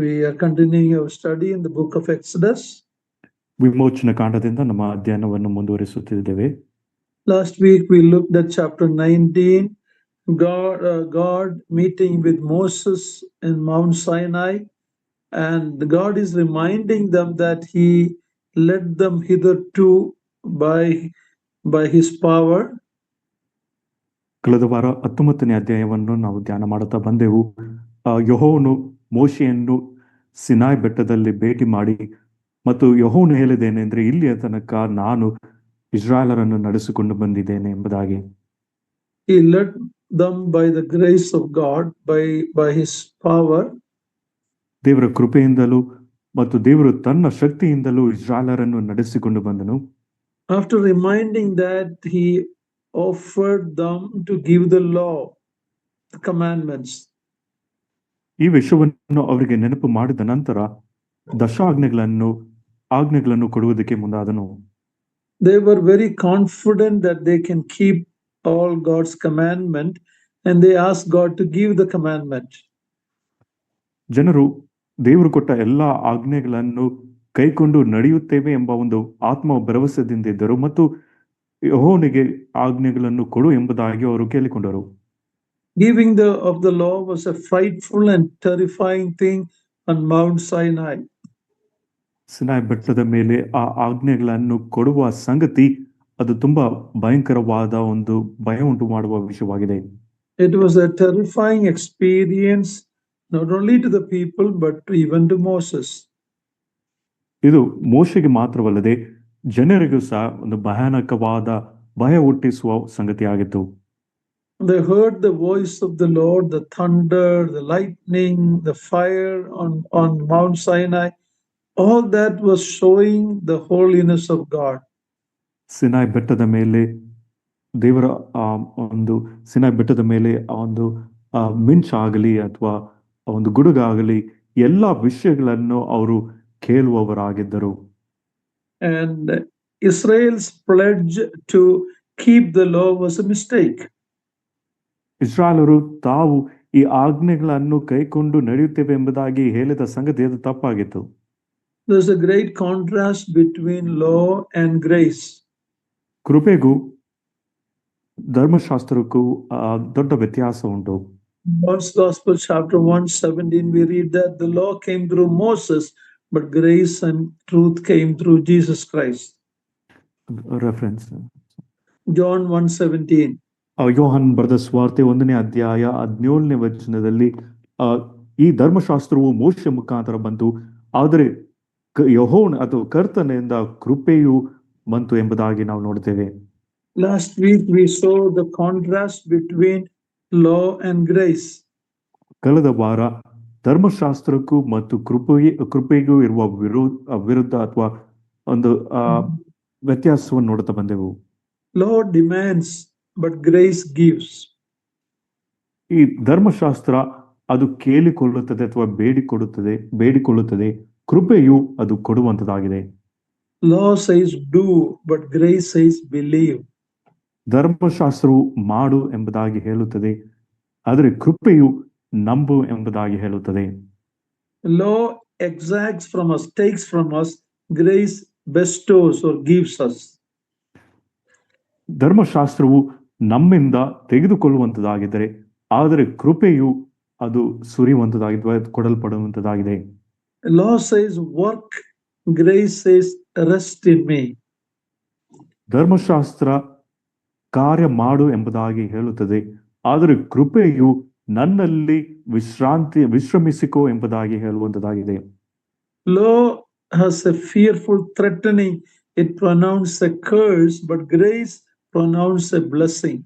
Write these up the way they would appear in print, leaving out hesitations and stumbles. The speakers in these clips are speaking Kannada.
We are continuing our study in the book of Exodus. ವಿಮೋಚನ ಕಾಂಡದಿಂದ ನಮ್ಮ ಅಧ್ಯಯನವನ್ನು ಮುಂದುವರಿಸುತ್ತಿದ್ದೇವೆ. Last week we looked at chapter 19, God meeting with Moses in Mount Sinai, and God is reminding them that he led them hitherto by his power. ಕಳೆದ ವಾರ 19ನೇ ಅಧ್ಯಾಯವನ್ನು ನಾವು ಧ್ಯಾನ ಮಾಡುತ್ತಾ ಬಂದೆವು. ಯೆಹೋವನು ಮೋಶೆಯನ್ನು ಸಿನಾಯ್ ಬೆಟ್ಟದಲ್ಲಿ ಭೇಟಿ ಮಾಡಿ ಮತ್ತು ಯೆಹೋವನು ಹೇಳಿದ್ದೇನೆಂದ್ರೆ, ಇಲ್ಲಿಯ ತನಕ ನಾನು ಇಸ್ರಾಯೇಲರನ್ನು ನಡೆಸಿಕೊಂಡು ಬಂದಿದ್ದೇನೆ ಎಂಬುದಾಗಿ. He led them by the grace of God, by his power. ದೇವರ ಕೃಪೆಯಿಂದಲೂ ಮತ್ತು ದೇವರು ತನ್ನ ಶಕ್ತಿಯಿಂದಲೂ ಇಸ್ರಾಯೇಲರನ್ನು ನಡೆಸಿಕೊಂಡು ಬಂದನು. After reminding that, he offered them to give the law, the commandments. ಈ ವಿಷಯವನ್ನು ಅವರಿಗೆ ನೆನಪು ಮಾಡಿದ ನಂತರ ಆಜ್ಞೆಗಳನ್ನು ಕೊಡುವುದಕ್ಕೆ ಮುಂದಾದನು. They were very confident that they can keep all God's commandment, and they asked God to give the commandment. ಜನರು ದೇವರು ಕೊಟ್ಟ ಎಲ್ಲಾ ಆಜ್ಞೆಗಳನ್ನು ಕೈಕೊಂಡು ನಡೆಯುತ್ತೇವೆ ಎಂಬ ಒಂದು ಆತ್ಮ ಭರವಸೆದಿಂದ ಇದ್ದರು ಮತ್ತು ಯೆಹೋವನಿಗೆ ಆಜ್ಞೆಗಳನ್ನು ಕೊಡು ಎಂಬುದಾಗಿ ಅವರು ಕೇಳಿಕೊಂಡರು. Giving of the law was a frightful and terrifying thing on Mount Sinai. Sinai ಬೆಟ್ಟದ ಮೇಲೆ ಆ ಆಜ್ಞೆಗಳನ್ನು ಕೊಡುವ ಸಂಗತಿ ಅದು ತುಂಬಾ ಭಯಂಕರವಾದ ಒಂದು ಭಯ ಉಂಟು ಮಾಡುವ ವಿಷಯವಾಗಿದೆ. It was a terrifying experience not only to the people but even to Moses. ಇದು ಮೋಶೆಗೆ ಮಾತ್ರವಲ್ಲದೆ ಜನರಿಗೂ ಸಹ ಒಂದು ಭಯಾನಕವಾದ ಭಯ ಹುಟ್ಟಿಸುವ ಸಂಗತಿಯಾಗಿತ್ತು. They heard the voice of the Lord, the thunder, the lightning, the fire on Mount Sinai. All that was showing the holiness of God. Sinai ಬೆಟ್ಟದ ಮೇಲೆ ದೇವರ ಸಿನಾಯ್ ಬೆಟ್ಟದ ಮೇಲೆ ಒಂದು ಮಿಂಚಾಗಲಿ ಅಥವಾ ಒಂದು ಗುಡುಗಾಗಲಿ ಎಲ್ಲ ವಿಷಯಗಳನ್ನು ಅವರು ಕೇಳುವವರಾಗಿದ್ದರು. And Israel's pledge to keep the law was a mistake. ಇಸ್ರಾಯೇಲರು ತಾವು ಈ ಆಜ್ಞೆಗಳನ್ನು ಕೈಕೊಂಡು ನಡೆಯುತ್ತೇವೆ ಎಂಬುದಾಗಿ ಹೇಳಿದ ಸಂಗತಿ ಅದು ತಪ್ಪಾಗಿತ್ತು. There's a great contrast between law and grace. ಕೃಪೆಗೂ ಧರ್ಮಶಾಸ್ತ್ರಕ್ಕೂ ದೊಡ್ಡ ವ್ಯತ್ಯಾಸ ಉಂಟು. Mark's Gospel chapter 1:17 we read that the law came through Moses, but grace and truth came through Jesus Christ. Reference John 1:17. ಯೋಹಾನ್ ಬರೆದ ಸುವಾರ್ತೆ 1ನೇ ಅಧ್ಯಾಯ 17ನೇ ವಚನದಲ್ಲಿ ಈ ಧರ್ಮಶಾಸ್ತ್ರವು ಮೋಶೆ ಮುಖಾಂತರ ಬಂತು, ಆದರೆ ಯೆಹೋವನ ಅಥವಾ ಕರ್ತನಿಂದ ಕೃಪೆಯು ಬಂತು ಎಂಬುದಾಗಿ ನಾವು ನೋಡ್ತೇವೆ. Last week we saw the contrast between law and grace. ಕಳೆದ ವಾರ ಧರ್ಮಶಾಸ್ತ್ರಕ್ಕೂ ಮತ್ತು ಕೃಪೆಗೂ ಇರುವ ವಿರುದ್ಧ ಅಥವಾ ಒಂದು ವ್ಯತ್ಯಾಸವನ್ನು ನೋಡ್ತಾ ಬಂದೆವು. Law demands, but grace gives. ಈ ಧರ್ಮಶಾಸ್ತ್ರ ಅದು ಕೇಳಿಕೊಳ್ಳುತ್ತದೆ ಅಥವಾ ಬೇಡಿಕೊಳ್ಳುತ್ತದೆ, ಕೃಪೆಯು ಅದು ಕೊಡುವಂತದಾಗಿದೆ. Law says do, but grace says believe. ಧರ್ಮಶಾಸ್ತ್ರವು ಮಾಡು ಎಂಬುದಾಗಿ ಹೇಳುತ್ತದೆ, ಆದರೆ ಕೃಪೆಯು ನಂಬು ಎಂಬುದಾಗಿ ಹೇಳುತ್ತದೆ. Law exacts from us, takes from us. Grace bestows or gives us. ಧರ್ಮಶಾಸ್ತ್ರವು ನಮ್ಮಿಂದ ತೆಗೆದುಕೊಳ್ಳುವಂತದಾಗಿದ್ದರೆ, ಆದರೆ ಕೃಪೆಯು ಅದು ಸುರಿಯುವಂತದಾಗಿದೆ, ಕೊಡಲ್ಪಡುವಂತದಾಗಿದೆ. Law says work, grace says rest in me. ಧರ್ಮಶಾಸ್ತ್ರ ಕಾರ್ಯ ಮಾಡು ಎಂಬುದಾಗಿ ಹೇಳುತ್ತದೆ, ಆದರೆ ಕೃಪೆಯು ನನ್ನಲ್ಲಿ ವಿಶ್ರಮಿಸಿಕೋ ಎಂಬುದಾಗಿ ಹೇಳುವಂತದಾಗಿದೆ. Law has a fearful threatening. It pronounced a curse, but grace pronounced a blessing.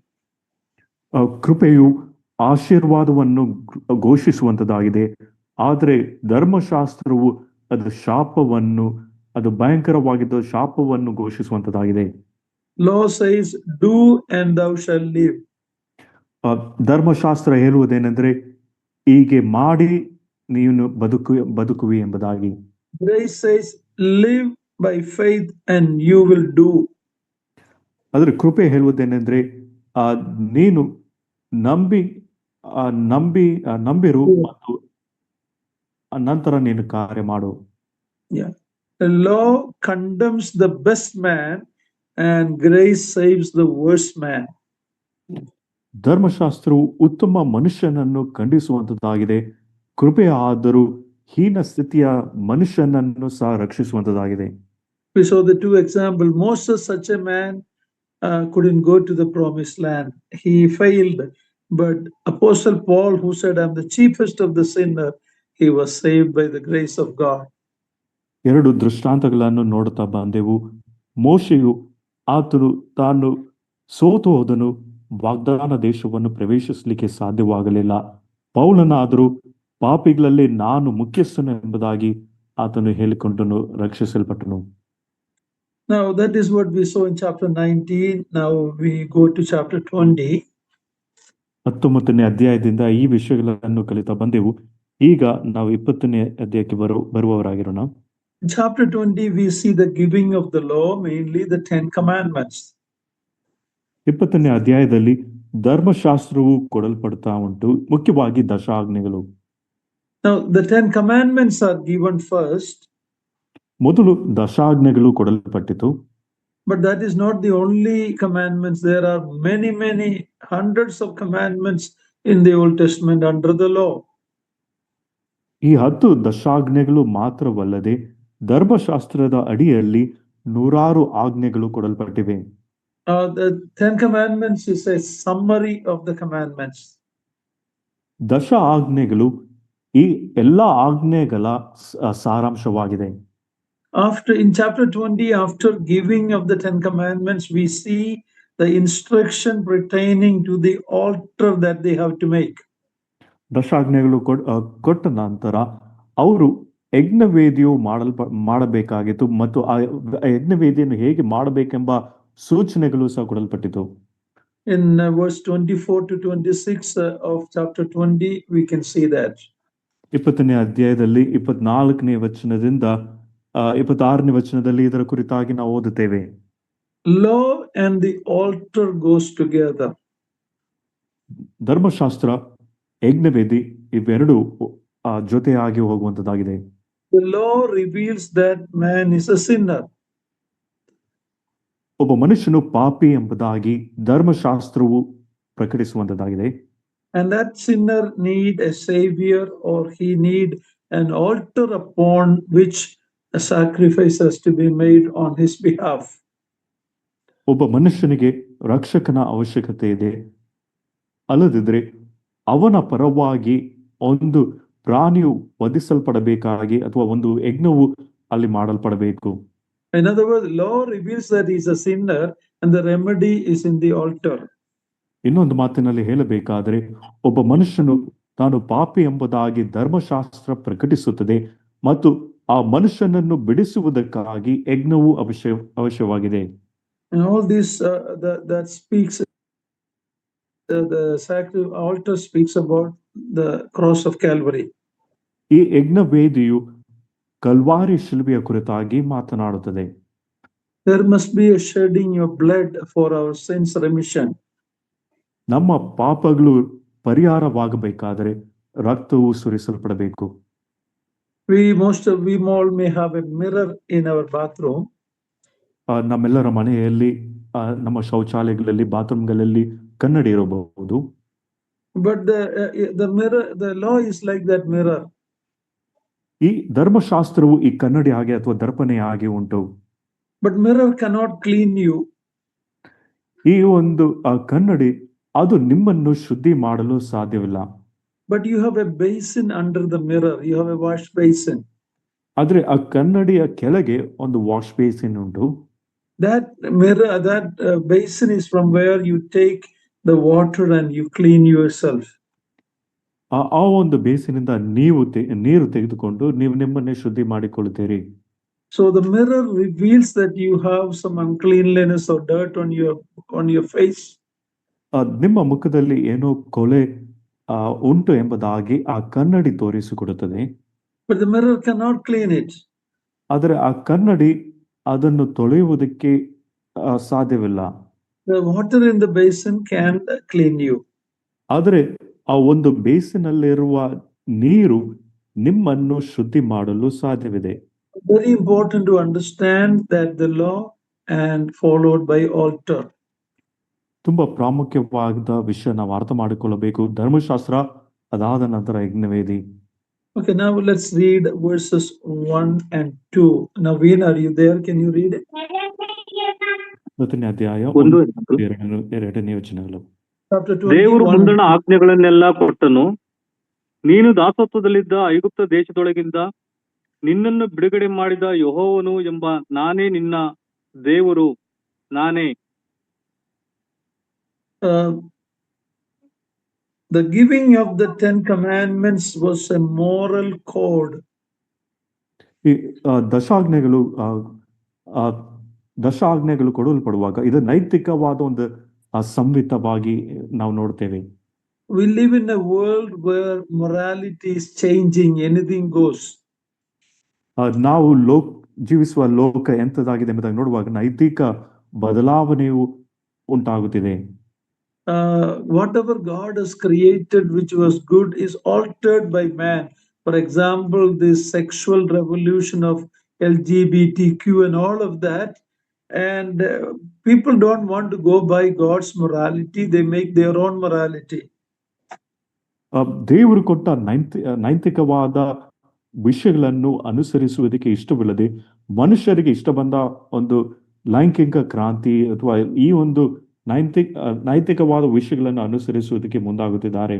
ಕೃಪೆಯು ಆಶೀರ್ವಾದವನ್ನು ಘೋಷಿಸುವಂತದಾಗಿದೆ, ಆದರೆ ಧರ್ಮಶಾಸ್ತ್ರವು ಅದು ಭಯಂಕರವಾಗಿದ್ದ ಶಾಪವನ್ನು ಘೋಷಿಸುವಂತದಾಗಿದೆ. Law says do and thou shalt live. ಧರ್ಮಶಾಸ್ತ್ರ ಹೇಳುವುದೇನೆಂದ್ರೆ, ಹೀಗೆ ಮಾಡಿ ನೀನು ಬದುಕುವಿ ಎಂಬುದಾಗಿ. Grace says live by faith and you will do. ಆದರೆ ಕೃಪೆ ಹೇಳುವುದೇನೆಂದ್ರೆ, ನೀನು ನಂಬಿರು ಮತ್ತು ನಂತರ ನೀನು ಕಾರ್ಯ ಮಾಡು. Yeah. The law condemns the best man and grace saves the worst man. ಧರ್ಮಶಾಸ್ತ್ರವು ಉತ್ತಮ ಮನುಷ್ಯನನ್ನು ಖಂಡಿಸುವಂತದ್ದಾಗಿದೆ, ಕೃಪೆ ಆದರೂ ಹೀನ ಸ್ಥಿತಿಯ ಮನುಷ್ಯನನ್ನು ಸಹ ರಕ್ಷಿಸುವಂತದ್ದಾಗಿದೆ. We saw the two examples. Moses, such a man, couldn't go to the promised land. He failed. But Apostle Paul, who said, I'm the chiefest of the sinner, he was saved by the grace of God. ಎರಡು ದೃಷ್ಟಾಂತಗಳನ್ನು ನೋಡುತ್ತಾ ಬಂದೆವು. ಮೋಶೆಯು ಆತನು ತಾನು ಸೋತು ಹೋದನು, ವಾಗ್ದಾನ ದೇಶವನ್ನು ಪ್ರವೇಶಿಸಲಿಕ್ಕೆ ಸಾಧ್ಯವಾಗಲಿಲ್ಲ. ಪೌಲನಾದರೂ ಪಾಪಿಗಳಲ್ಲಿ ನಾನು ಮುಖ್ಯಸ್ಥನು ಎಂಬುದಾಗಿ ಆತನು ಹೇಳಿಕೊಂಡನು, ರಕ್ಷಿಸಲ್ಪಟ್ಟನು. Now that is what we saw in chapter 19. Now we go to chapter 20. 19ನೇ ಅಧ್ಯಾಯದಿಂದ ಈ ವಿಷಯಗಳನ್ನು ಕಲಿತಾ ಬಂದೆವು. ಈಗ ನಾವು 20ನೇ ಅಧ್ಯಾಯಕ್ಕೆ ಬರುವವರಾಗಿರೋಣ. In chapter 20 we see the giving of the law, mainly the 10 commandments. 20ನೇ ಅಧ್ಯಾಯದಲ್ಲಿ ಧರ್ಮಶಾಸ್ತ್ರವು ಕೊಡಲ್ಪಡ್ತಾ ಉಂಟು, ಮುಖ್ಯವಾಗಿ ದಶಾಜ್ಞೆಗಳು. Now the 10 commandments are given first. ಮೊದಲು ದಶಾಜ್ಞೆಗಳು ಕೊಡಲ್ಪಟ್ಟಿತು. But that is not the only commandments. There are many hundreds of commandments in the Old Testament under the law. ಈ 10 ದಶಾಜ್ಞೆಗಳು ಮಾತ್ರವಲ್ಲದೆ ಧರ್ಮಶಾಸ್ತ್ರದ ಅಡಿಯಲ್ಲಿ 100 ಆಜ್ಞೆಗಳು ಕೊಡಲ್ಪಟ್ಟಿವೆ. The 10 commandments is a summary of the commandments. ದಶ ಆಜ್ಞೆಗಳು ಈ ಎಲ್ಲಾ ಆಜ್ಞೆಗಳ ಸಾರಾಂಶವಾಗಿದೆ. In chapter 20, after giving of the 10 commandments, we see the instruction pertaining to the altar that they have to make. ದಶಾಜ್ಞೆಗಳು ಕೊಟ್ಟ ನಂತರ ಅವರು ಯಜ್ಞವೇದಿಯು ಮಾಡಬೇಕಾಗಿತ್ತು ಮತ್ತು ಆ ಯಜ್ಞವೇದಿಯನ್ನು ಹೇಗೆ ಮಾಡಬೇಕೆಂಬ ಸೂಚನೆಗಳು ಸಹ ಕೊಡಲ್ಪಟ್ಟಿತು. In verse 24 to 26 of chapter 20, we can see that. 20ನೇ ಅಧ್ಯಾಯದಲ್ಲಿ 24ನೇ ವಚನದಿಂದ 26ನೇ ವಚನದಲ್ಲಿ ಇದರ ಕುರಿತಾಗಿ ನಾವು ಓದುತ್ತೇವೆ. Law and the altar goes together. ಧರ್ಮಶಾಸ್ತ್ರ, ಯಜ್ಞವೇದಿ ಇವೆರಡು ಜೊತೆಯಾಗಿ ಹೋಗುವಂತದ್ದಾಗಿದೆ. The law reveals that man is a sinner. ಒಬ್ಬ ಮನುಷ್ಯನು ಪಾಪಿ ಎಂಬುದಾಗಿ ಧರ್ಮಶಾಸ್ತ್ರವು ಪ್ರಕಟಿಸುವಂತದ್ದಾಗಿದೆ. And that sinner need a savior, or he need an altar upon which a sacrifice has to be made on his behalf. ಒಬ್ಬ ಮನುಷ್ಯನಿಗೆ ರಕ್ಷಕನ ಅವಶ್ಯಕತೆ ಇದೆ. ಅಲ್ಲದಿದ್ರೆ ಅವನ ಪರವಾಗಿ ಒಂದು ಪ್ರಾಣಿಯು ವಧಿಸಲ್ಪಡಬೇಕಾಗಿ ಅಥವಾ ಒಂದು ಯಜ್ಞವು ಅಲ್ಲಿ ಮಾಡಲ್ಪಡಬೇಕು. In other words, law reveals that he is a sinner and the remedy is in the altar. ಇನ್ನೊಂದು ಮಾತಿನಲ್ಲಿ ಹೇಳಬೇಕಾದರೆ ಒಬ್ಬ ಮನುಷ್ಯನು ತಾನು ಪಾಪಿ ಎಂಬುದಾಗಿ ಧರ್ಮಶಾಸ್ತ್ರ ಪ್ರಕಟಿಸುತ್ತದೆ ಮತ್ತು ಆ ಮನುಷ್ಯನನ್ನು ಬಿಡಿಸುವುದಕ್ಕಾಗಿ ಯಜ್ಞವು ಅವಶ್ಯವಾಗಿದೆ. And all this that speaks, the sacred altar speaks about the cross of Calvary. ಈ ಯಜ್ಞವೇದಿಯು ಕಲ್ವಾರಿ ಶಿಲುಬೆಯ ಕುರಿತಾಗಿ ಮಾತನಾಡುತ್ತದೆ. There must be a shedding of blood for our sins remission. ನಮ್ಮ ಪಾಪಗಳು ಪರಿಹಾರವಾಗಬೇಕಾದರೆ ರಕ್ತವು ಸುರಿಸಲ್ಪಡಬೇಕು. We all may have a mirror in our bathroom. ನಮ್ಮೆಲ್ಲರ ಮನೆಯಲ್ಲಿ ನಮ್ಮ ಶೌಚಾಲಯಗಳಲ್ಲಿ ಬಾತ್ರೂಮ್ಗಳಲ್ಲಿ ಕನ್ನಡಿ ಇರಬಹುದು. But the mirror, the law is like that mirror. ಈ ಧರ್ಮಶಾಸ್ತ್ರವು ಈ ಕನ್ನಡಿ ಹಾಗೆ ಅಥವಾ ದರ್ಪಣೆ ಹಾಗೆ ಉಂಟು. But mirror cannot clean you. ಈ ಒಂದು ಕನ್ನಡಿ ಅದು ನಿಮ್ಮನ್ನು ಶುದ್ಧಿ ಮಾಡಲು ಸಾಧ್ಯವಿಲ್ಲ. But you have a basin under the mirror. You have a wash basin. ಆದ್ರೆ ಆ ಕನ್ನಡಿಯ ಕೆಳಗೆ ಒಂದು ವಾಶ್ ಬೇಸಿನ್ ಉಂಟು. That mirror, that basin is from where you take the water and you clean yourself. ಆ ಒಂದು ಬೇಸಿನಿಂದ ನೀರು ತೆಗೆದುಕೊಂಡು ನೀವು ನಿಮ್ಮನ್ನೇ ಶುದ್ಧಿ ಮಾಡಿಕೊಳ್ಳುತ್ತೀರಿ. So the mirror reveals that you have some uncleanliness or dirt on your face. ನಿಮ್ಮ ಮುಖದಲ್ಲಿ ಏನೋ ಕೊಳೆ ಉಂಟು ಎಂಬುದಾಗಿ ಆ ಕನ್ನಡಿ ತೋರಿಸಿಕೊಡುತ್ತದೆ. But the mirror cannot clean it. ಆದರೆ ಆ ಕನ್ನಡಿ ಅದನ್ನು ತೊಳೆಯುವುದಕ್ಕೆ ಸಾಧ್ಯವಿಲ್ಲ. The water in the basin can clean you. ಆದರೆ ಆ ಒಂದು ಬೇಸಿನಲ್ಲಿರುವ ನೀರು ನಿಮ್ಮನ್ನು ಶುದ್ಧಿ ಮಾಡಲು ಸಾಧ್ಯವಿದೆ. Very important to understand that the law and followed by altar. ತುಂಬಾ ಪ್ರಾಮುಖ್ಯವಾದ ವಿಷಯ ನಾವು ಅರ್ಥ ಮಾಡಿಕೊಳ್ಳಬೇಕು. ಧರ್ಮಶಾಸ್ತ್ರ, ಅದಾದ ನಂತರ ಯಜ್ಞವೇದಿ. Okay, now let's read verses 1 and 2. Naveen, are you there? Can you read it? ಮೊದಲನೇ ಅಧ್ಯಾಯ ಒಂದು ಎರಡನೇ ವಚನಗಳು. Chapter ದೇವರು 21. ಮುಂದಣ ಆಜ್ಞೆಗಳನ್ನೆಲ್ಲ ಕೊಟ್ಟನು. ನೀನು ದಾಸತ್ವದಲ್ಲಿದ್ದ ಐಗುಪ್ತ ದೇಶದೊಳಗಿಂದ ನಿನ್ನನ್ನು ಬಿಡುಗಡೆ ಮಾಡಿದ ಯೆಹೋವನು ಎಂಬ ನಾನೇ ನಿನ್ನ ದೇವರು ನಾನೇ. The giving of the 10 commandments was a moral code. ಈ ದಶಾಜ್ಞೆಗಳು ಕೊಡಲ್ಪಡುವಾಗ ಇದು ನೈತಿಕವಾದ ಒಂದು ಸಂಹಿತವಾಗಿ ನಾವು ನೋಡ್ತೇವೆ. We live in a world where morality is changing, anything goes. ನಾವು ಜೀವಿಸುವ ಲೋಕ ಎಂತದಾಗಿದೆ ಎಂಬುದಾಗಿ ನೋಡುವಾಗ ನೈತಿಕ ಬದಲಾವಣೆಯು ಉಂಟಾಗುತ್ತಿದೆ. Whatever God has created which was good is altered by man. For example, this sexual revolution of LGBTQ and all of that, and people don't want to go by God's morality, they make their own morality. ದೇವರು ಕೊಟ್ಟ ನೈತಿಕವಾದ ವಿಷಯಗಳನ್ನು ಅನುಸರಿಸುವುದಕ್ಕೆ ಇಷ್ಟವಿಲ್ಲದೆ ಮನುಷ್ಯರಿಗೆ ಇಷ್ಟ ಬಂದ ಒಂದು ಲೈಂಗಿಕ ಕ್ರಾಂತಿ ಅಥವಾ ಈ ಒಂದು ನೈತಿಕವಾದ ವಿಷಯಗಳನ್ನು ಅನುಸರಿಸುವುದಕ್ಕೆ ಮುಂದಾಗುತ್ತಿದ್ದಾರೆ.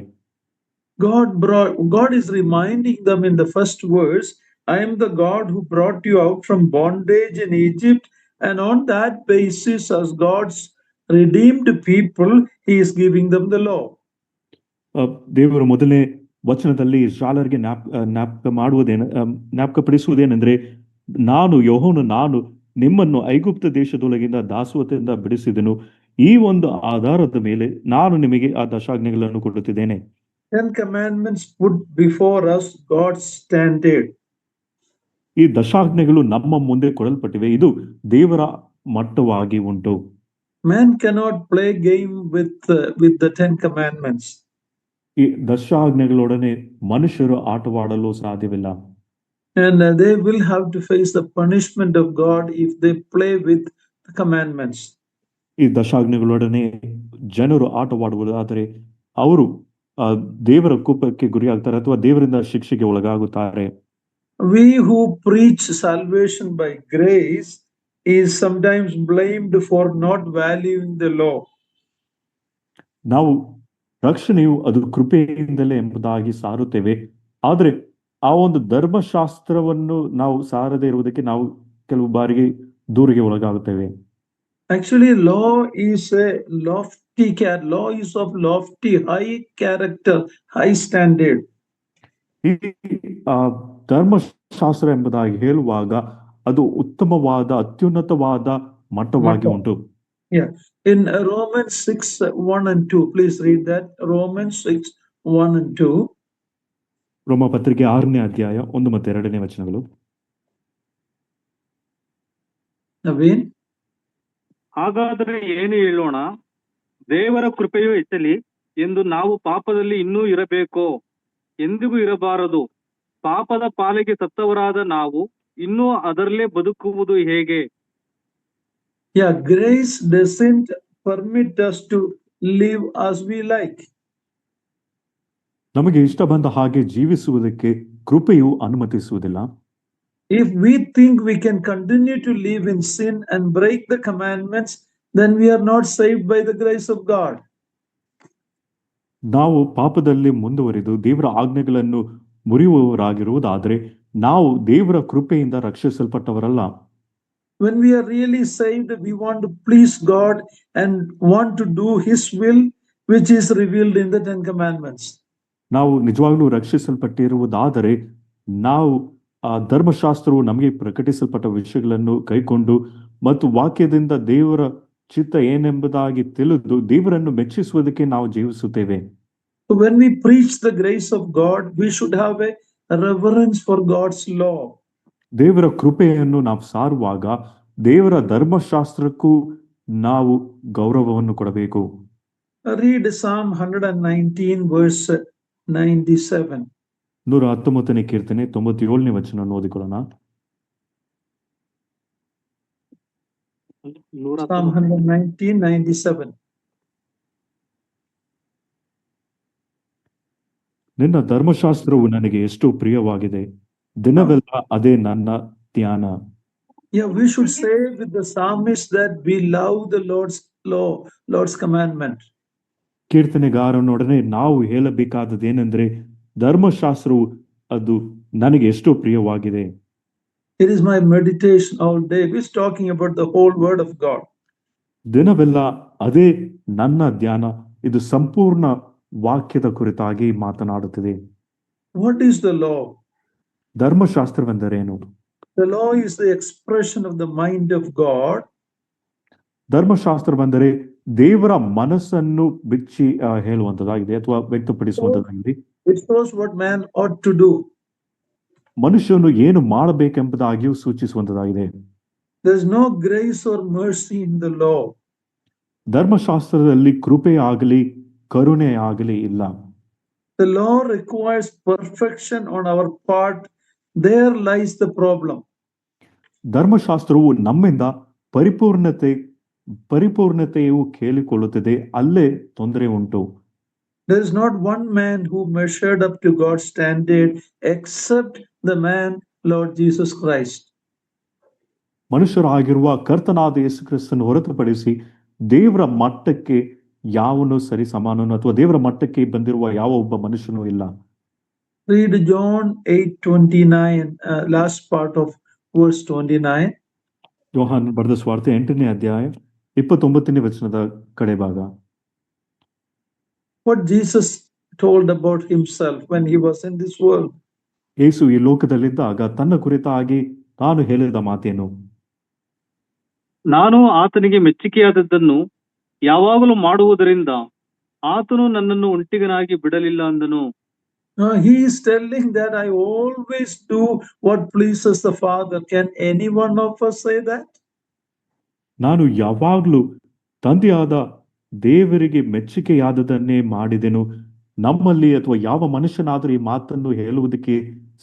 God is reminding them in the first verse, I am the God who brought you out from bondage in Egypt, and on that basis, as God's redeemed people, he is giving them the law. ದೇವರು ಮೊದಲನೇ ವಚನದಲ್ಲಿ ಇಸ್ರಾಯೇಲರಿಗೆ ಜ್ಞಾಪಕಪಡಿಸುವುದೇನೆಂದ್ರೆ, ನಾನು ನಿಮ್ಮನ್ನು ಐಗುಪ್ತ ದೇಶದೊಳಗಿಂದ ದಾಸತ್ವದಿಂದ ಬಿಡಿಸಿದೆನು. ಈ ಒಂದು ಆಧಾರದ ಮೇಲೆ ನಾನು ನಿಮಗೆ ಆ ದಶಾಜ್ಞೆಗಳನ್ನು ಕೊಡುತ್ತಿದ್ದೇನೆ. 10 commandments put before us God's standard. ಈ ದಶಾಜ್ಞೆಗಳು ನಮ್ಮ ಮುಂದೆ ಕೊಡಲ್ಪಟ್ಟಿವೆ. ಇದು ದೇವರ ಮಟ್ಟವಾಗಿ ಉಂಟು. Man cannot play game with the 10 commandments. ಈ ದಶಾಜ್ಞೆಗಳೊಡನೆ ಮನುಷ್ಯರು ಆಟವಾಡಲು ಸಾಧ್ಯವಿಲ್ಲ. And they will have to face the punishment of God if they play with the commandments. ಈ ದಶಾಜ್ಞೆಗಳೊಡನೆ ಜನರು ಆಟವಾಡುವುದಾದರೆ ಅವರು ದೇವರ ಕೋಪಕ್ಕೆ ಗುರಿಯಾಗ್ತಾರೆ ಅಥವಾ ದೇವರಿಂದ ಶಿಕ್ಷೆಗೆ ಒಳಗಾಗುತ್ತಾರೆ. We who preach salvation by grace is sometimes blamed for not valuing the law. ನಾವು ರಕ್ಷಣೆಯು ಅದು ಕೃಪೆಯಿಂದಲೇ ಎಂಬುದಾಗಿ ಸಾರುತ್ತೇವೆ, ಆದರೆ ಆ ಒಂದು ಧರ್ಮಶಾಸ್ತ್ರವನ್ನು ನಾವು ಸಾರದೇ ಇರುವುದಕ್ಕೆ ನಾವು ಕೆಲವು ಬಾರಿಗೆ ದೂರಿಗೆ ಒಳಗಾಗುತ್ತೇವೆ. Actually, law is of lofty, high character, high standard. ಈ ಧರ್ಮಶಾಸ್ತ್ರ ಎಂಬುದಾಗಿ ಹೇಳುವಾಗ ಅದು ಉತ್ತಮವಾದ ಅತ್ಯುನ್ನತವಾದ ಮಟ್ಟವಾಗಿ ಉಂಟು. Yeah, in Romans 6:1 and 2, please read that. Romans 6:1 and 2. ರೋಮ ಪತ್ರಿಕೆ 6ನೇ ಅಧ್ಯಾಯ 1 ಮತ್ತು 2ನೇ ವಚನಗಳು. Naveen? ಹಾಗಾದರೆ ಏನು ಹೇಳೋಣ? ದೇವರ ಕೃಪೆಯು ಹೆಚ್ಚಲಿ ಎಂದು ನಾವು ಪಾಪದಲ್ಲಿ ಇನ್ನೂ ಇರಬೇಕೋ? ಎಂದಿಗೂ ಇರಬಾರದು. ಪಾಪದ ಪಾಲಿಗೆ ಸತ್ತವರಾದ ನಾವು ಇನ್ನೂ ಅದರಲ್ಲೇ ಬದುಕುವುದು ಹೇಗೆ? Yeah, grace doesn't permit us to live as we like. ನಮಗೆ ಇಷ್ಟ ಬಂದ ಹಾಗೆ ಜೀವಿಸುವುದಕ್ಕೆ ಕೃಪೆಯು ಅನುಮತಿಸುವುದಿಲ್ಲ. If we think we can continue to live in sin and break the commandments, then we are not saved by the grace of God. ನಾವು ಪಾಪದಲ್ಲಿ ಮುಂದುವರಿದು ದೇವರ ಆಜ್ಞೆಗಳನ್ನು ಮುರಿಯುವವರಾಗಿರುವುದಾದರೆ ನಾವು ದೇವರ ಕೃಪೆಯಿಂದ ರಕ್ಷಿಸಲ್ಪಟ್ಟವರಲ್ಲ. When we are really saved, we want to please God and want to do His will, which is revealed in the 10 commandments. ನಾವು ನಿಜವಾಗ್ಲೂ ರಕ್ಷಿಸಲ್ಪಟ್ಟಿರುವುದಾದರೆ ನಾವು ಆ ಧರ್ಮಶಾಸ್ತ್ರವು ನಮಗೆ ಪ್ರಕಟಿಸಲ್ಪಟ್ಟ ವಿಷಯಗಳನ್ನು ಕೈಕೊಂಡು ಮತ್ತು ವಾಕ್ಯದಿಂದ ದೇವರ ಚಿತ್ತ ಏನೆಂಬುದಾಗಿ ತಿಳಿದು ದೇವರನ್ನು ಮೆಚ್ಚಿಸುವುದಕ್ಕೆ ನಾವು ಜೀವಿಸುತ್ತೇವೆ. When we preach the grace of God, we should have a reverence for God's law. ದೇವರ ಕೃಪೆಯನ್ನು ನಾವು ಸಾರುವಾಗ ದೇವರ ಧರ್ಮಶಾಸ್ತ್ರಕ್ಕೂ ನಾವು ಗೌರವವನ್ನು ಕೊಡಬೇಕು. Read Psalm 119 verse 97. 119ನೇ ಕೀರ್ತನೆ 97ನೇ ವಚನ ಓದಿಕೊಳ್ಳೋಣ. Psalm 119, 97. ನಿನ್ನ ಧರ್ಮಶಾಸ್ತ್ರವು ನನಗೆ ಎಷ್ಟು ಪ್ರಿಯವಾಗಿದೆ, ದಿನವೆಲ್ಲ ಅದೇ ನನ್ನ ಧ್ಯಾನ. Yeah, we should say with the psalmist that we love the Lord's law, Lord's commandment. ಕೀರ್ತನೆಗಾರನೊಡನೆ ನಾವು ಹೇಳಬೇಕಾದದೇನೆಂದ್ರೆ, ಧರ್ಮಶಾಸ್ತ್ರವು ಅದು ನನಗೆ ಎಷ್ಟು ಪ್ರಿಯವಾಗಿದೆ. It is my meditation all day. We're talking about the whole word of God. ದಿನವೆಲ್ಲ ಅದೇ ನನ್ನ ಧ್ಯಾನ. ಇದು ಸಂಪೂರ್ಣ ವಾಕ್ಯದ ಕುರಿತಾಗಿ ಮಾತನಾಡುತ್ತದೆ. What is the law? ಧರ್ಮಶಾಸ್ತ್ರವೆಂದರೇನು? The law is the expression of the mind of God. ಧರ್ಮಶಾಸ್ತ್ರವೆಂದರೆ ದೇವರ ಮನಸ್ಸನ್ನು ಬಿಚ್ಚಿ ಹೇಳುವಂತದಾಗಿದೆ ಅಥವಾ ವ್ಯಕ್ತಪಡಿಸುವಂತದಾಗಿದೆ. It shows what man ought to do. ಮನುಷ್ಯನು ಏನು ಮಾಡಬೇಕೆಂಬುದಾಗಿಯೂ ಸೂಚಿಸುವಂತದಾಗಿದೆ. There is no grace or mercy in the law. ಧರ್ಮಶಾಸ್ತ್ರದಲ್ಲಿ ಕೃಪೆ ಆಗಲಿ ಕರುಣೆ ಆಗಲಿ ಇಲ್ಲ. The law requires perfection on our part. There lies the problem. ಧರ್ಮಶಾಸ್ತ್ರವು ನಮ್ಮಿಂದ ಪರಿಪೂರ್ಣತೆಯು ಕೇಳಿಕೊಳ್ಳುತ್ತದೆ, ಅಲ್ಲೇ ತೊಂದರೆ ಉಂಟು. There is not one man who measured up to God's standard except the man Lord Jesus Christ. ಮನುಷ್ಯರಾಗಿರುವ ಕರ್ತನಾದ ಯೇಸು ಕ್ರಿಸ್ತನ ಹೊರತುಪಡಿಸಿ ದೇವರ ಮಟ್ಟಕ್ಕೆ ಯಾವನು ಸರಿ ಸಮಾನನು ಅಥವಾ ದೇವರ ಮಟ್ಟಕ್ಕೆ ಬಂದಿರುವ ಯಾವ ಒಬ್ಬ ಮನುಷ್ಯನೂ ಇಲ್ಲ. Read John 8:29, last part of verse 29. ಯೋಹಾನ್ ಬರೆದ ಸುವಾರ್ತೆ 8ನೇ ಅಧ್ಯಾಯ 29ನೇ ವಚನದ ಕಡೆ ಭಾಗ. What Jesus told about himself when he was in this world. ಯೇಸು ಈ ಲೋಕದಲ್ಲಿದ್ದಾಗ ತನ್ನ ಕುರಿತಾಗಿ ತಾನು ಹೇಳಿದ ಮಾತೇನು? ನಾನು ಆತನಿಗೆ ಮೆಚ್ಚಿಕೆಯಾದದ್ದನ್ನು ಯಾವಾಗಲೂ ಮಾಡುವುದರಿಂದ ಆತನು ನನ್ನನ್ನು ಒಂಟಿಗನಾಗಿ ಬಿಡಲಿಲ್ಲ ಅಂದನು. He is telling that I always do what pleases the Father. Can any one of us say that? ನಾನು ಯಾವಾಗಲೂ ತಂದೆಯಾದ ದೇವರಿಗೆ ಮೆಚ್ಚುಗೆಯಾದದನ್ನೇ ಮಾಡಿದೆನು. ನಮ್ಮಲ್ಲಿ ಅಥವಾ ಯಾವ ಮನುಷ್ಯನಾದರೂ ಈ ಮಾತನ್ನು ಹೇಳುವುದಕ್ಕೆ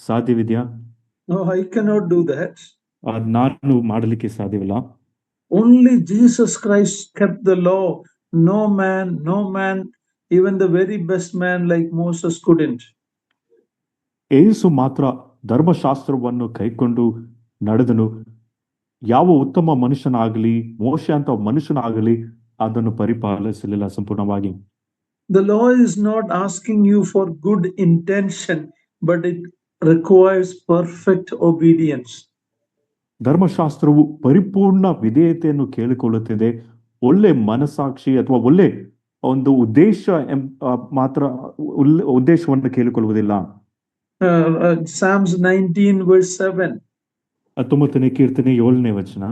ಸಾಧ್ಯವಿದೆಯಾ? No, I cannot do that. ನಾನು ಮಾಡಲಿಕ್ಕೆ ಸಾಧ್ಯವಿಲ್ಲ. Only Jesus Christ kept the law. No man, even the very best man like Moses couldn't. ಯೇಸು ಮಾತ್ರ ಧರ್ಮಶಾಸ್ತ್ರವನ್ನು ಕೈಕೊಂಡು ನಡೆದನು. ಯಾವ ಉತ್ತಮ ಮನುಷ್ಯನಾಗಲಿ, ಮೋಶೆ ಅಂತ ಮನುಷ್ಯನಾಗಲಿ ಅದನ್ನು ಪರಿಪಾಲಿಸಲಿಲ್ಲ ಸಂಪೂರ್ಣವಾಗಿ. The law is not asking you for good intention, but it requires perfect obedience. ಧರ್ಮಶಾಸ್ತ್ರವು ಪರಿಪೂರ್ಣ ವಿಧೇಯತೆಯನ್ನು ಕೇಳಿಕೊಳ್ಳುತ್ತಿದೆ. ಒಳ್ಳೆ ಮನಸ್ಸಾಕ್ಷಿ ಅಥವಾ ಒಳ್ಳೆ ಒಂದು ಉದ್ದೇಶ ಮಾತ್ರ ಉದ್ದೇಶವನ್ನು ಕೇಳಿಕೊಳ್ಳುವುದಿಲ್ಲ. Psalms 19 verse 7. 19ನೇ ಕೀರ್ತನೆ 7ನೇ ವಚನ.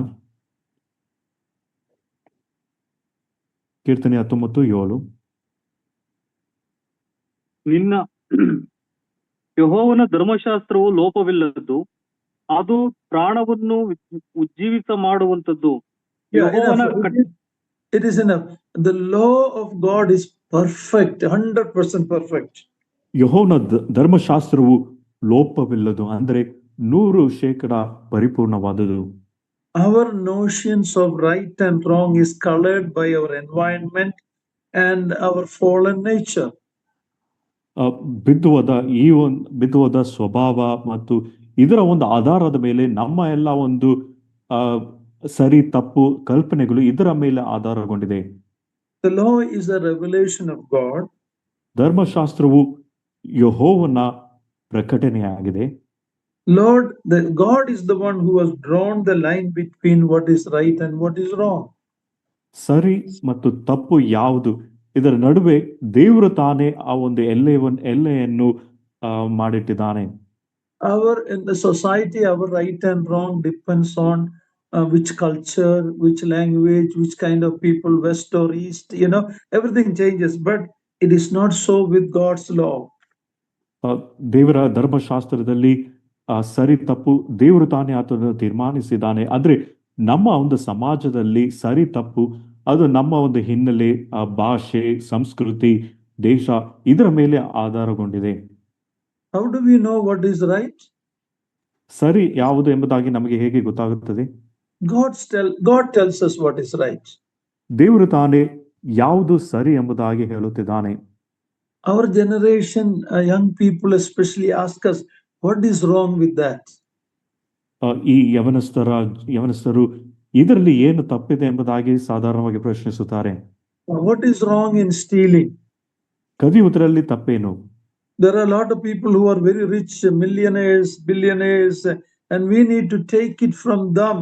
ಕೀರ್ತನೆ 19:7. ನಿನ್ನ ಯೆಹೋವನ ಧರ್ಮಶಾಸ್ತ್ರವು ಲೋಪವಿಲ್ಲದ್ದು, ಅದು ಪ್ರಾಣವನ್ನು ಉಜ್ಜೀವಿತ ಮಾಡುವಂತದ್ದು. It is enough. The law of God is perfect, 100% perfect. ಯೆಹೋವನ ಧರ್ಮಶಾಸ್ತ್ರವು ಲೋಪವಿಲ್ಲದು ಅಂದ್ರೆ 100% ಪರಿಪೂರ್ಣವಾದುದು. Our notions of right and wrong is colored by our environment and our fallen nature. ಬಿದ್ದುವದ ಸ್ವಭಾವ ಮತ್ತು ಇದರ ಒಂದು ಆಧಾರದ ಮೇಲೆ ನಮ್ಮ ಎಲ್ಲ ಒಂದು ಸರಿ ತಪ್ಪು ಕಲ್ಪನೆಗಳು ಇದರ ಮೇಲೆ ಆಧಾರಗೊಂಡಿದೆ. The law is a revelation of God. ಧರ್ಮಶಾಸ್ತ್ರವು ಯೆಹೋವನ ಪ್ರಕಟಣೆಯಾಗಿದೆ. God is the one who has drawn the line between what is right and what is wrong. ಸರಿ ಮತ್ತು ತಪ್ಪು ಯಾವುದು ಇದರ ನಡುವೆ ದೇವರು ತಾನೇ ಆ ಒಂದು ಎಲ್ಲೆಯನ್ನು ಮಾಡಿಟ್ಟಿದ್ದಾನೆ. In the society, our right and wrong depends on which culture, which language, which kind of people, west or east, everything changes, but it is not so with God's law. ದೇವರ ಧರ್ಮಶಾಸ್ತ್ರದಲ್ಲಿ ಸರಿ ತಪ್ಪು ದೇವರು ತಾನೇ ಆತನನ್ನು ತೀರ್ಮಾನಿಸಿದ್ದಾನೆ. ಆದ್ರೆ ನಮ್ಮ ಒಂದು ಸಮಾಜದಲ್ಲಿ ಸರಿ ತಪ್ಪು ಅದು ನಮ್ಮ ಒಂದು ಹಿನ್ನೆಲೆ, ಭಾಷೆ, ಸಂಸ್ಕೃತಿ, ದೇಶ ಇದರ ಮೇಲೆ ಆಧಾರಗೊಂಡಿದೆ. How do we know what is right? ಸರಿ ಯಾವುದು ಎಂಬುದಾಗಿ ನಮಗೆ ಹೇಗೆ ಗೊತ್ತಾಗುತ್ತದೆ? God tells us what is right. ದೇವರು ತಾನೇ ಯಾವುದು ಸರಿ ಎಂಬುದಾಗಿ ಹೇಳುತ್ತಿದ್ದಾನೆ. Our generation, young people especially, ask us, what is wrong with that? ಈ ಯವನಸ್ಥರು ಇದರಲ್ಲಿ ಏನು ತಪ್ಪಿದೆ ಎಂಬುದಾಗಿ ಸಾಧಾರಣವಾಗಿ ಪ್ರಶ್ನಿಸುತ್ತಾರೆ. What is wrong in stealing? ಕದಿಯುವುದರಲ್ಲಿ ತಪ್ಪೇನು? There are a lot of people who are very rich, millionaires, billionaires, and we need to take it from them.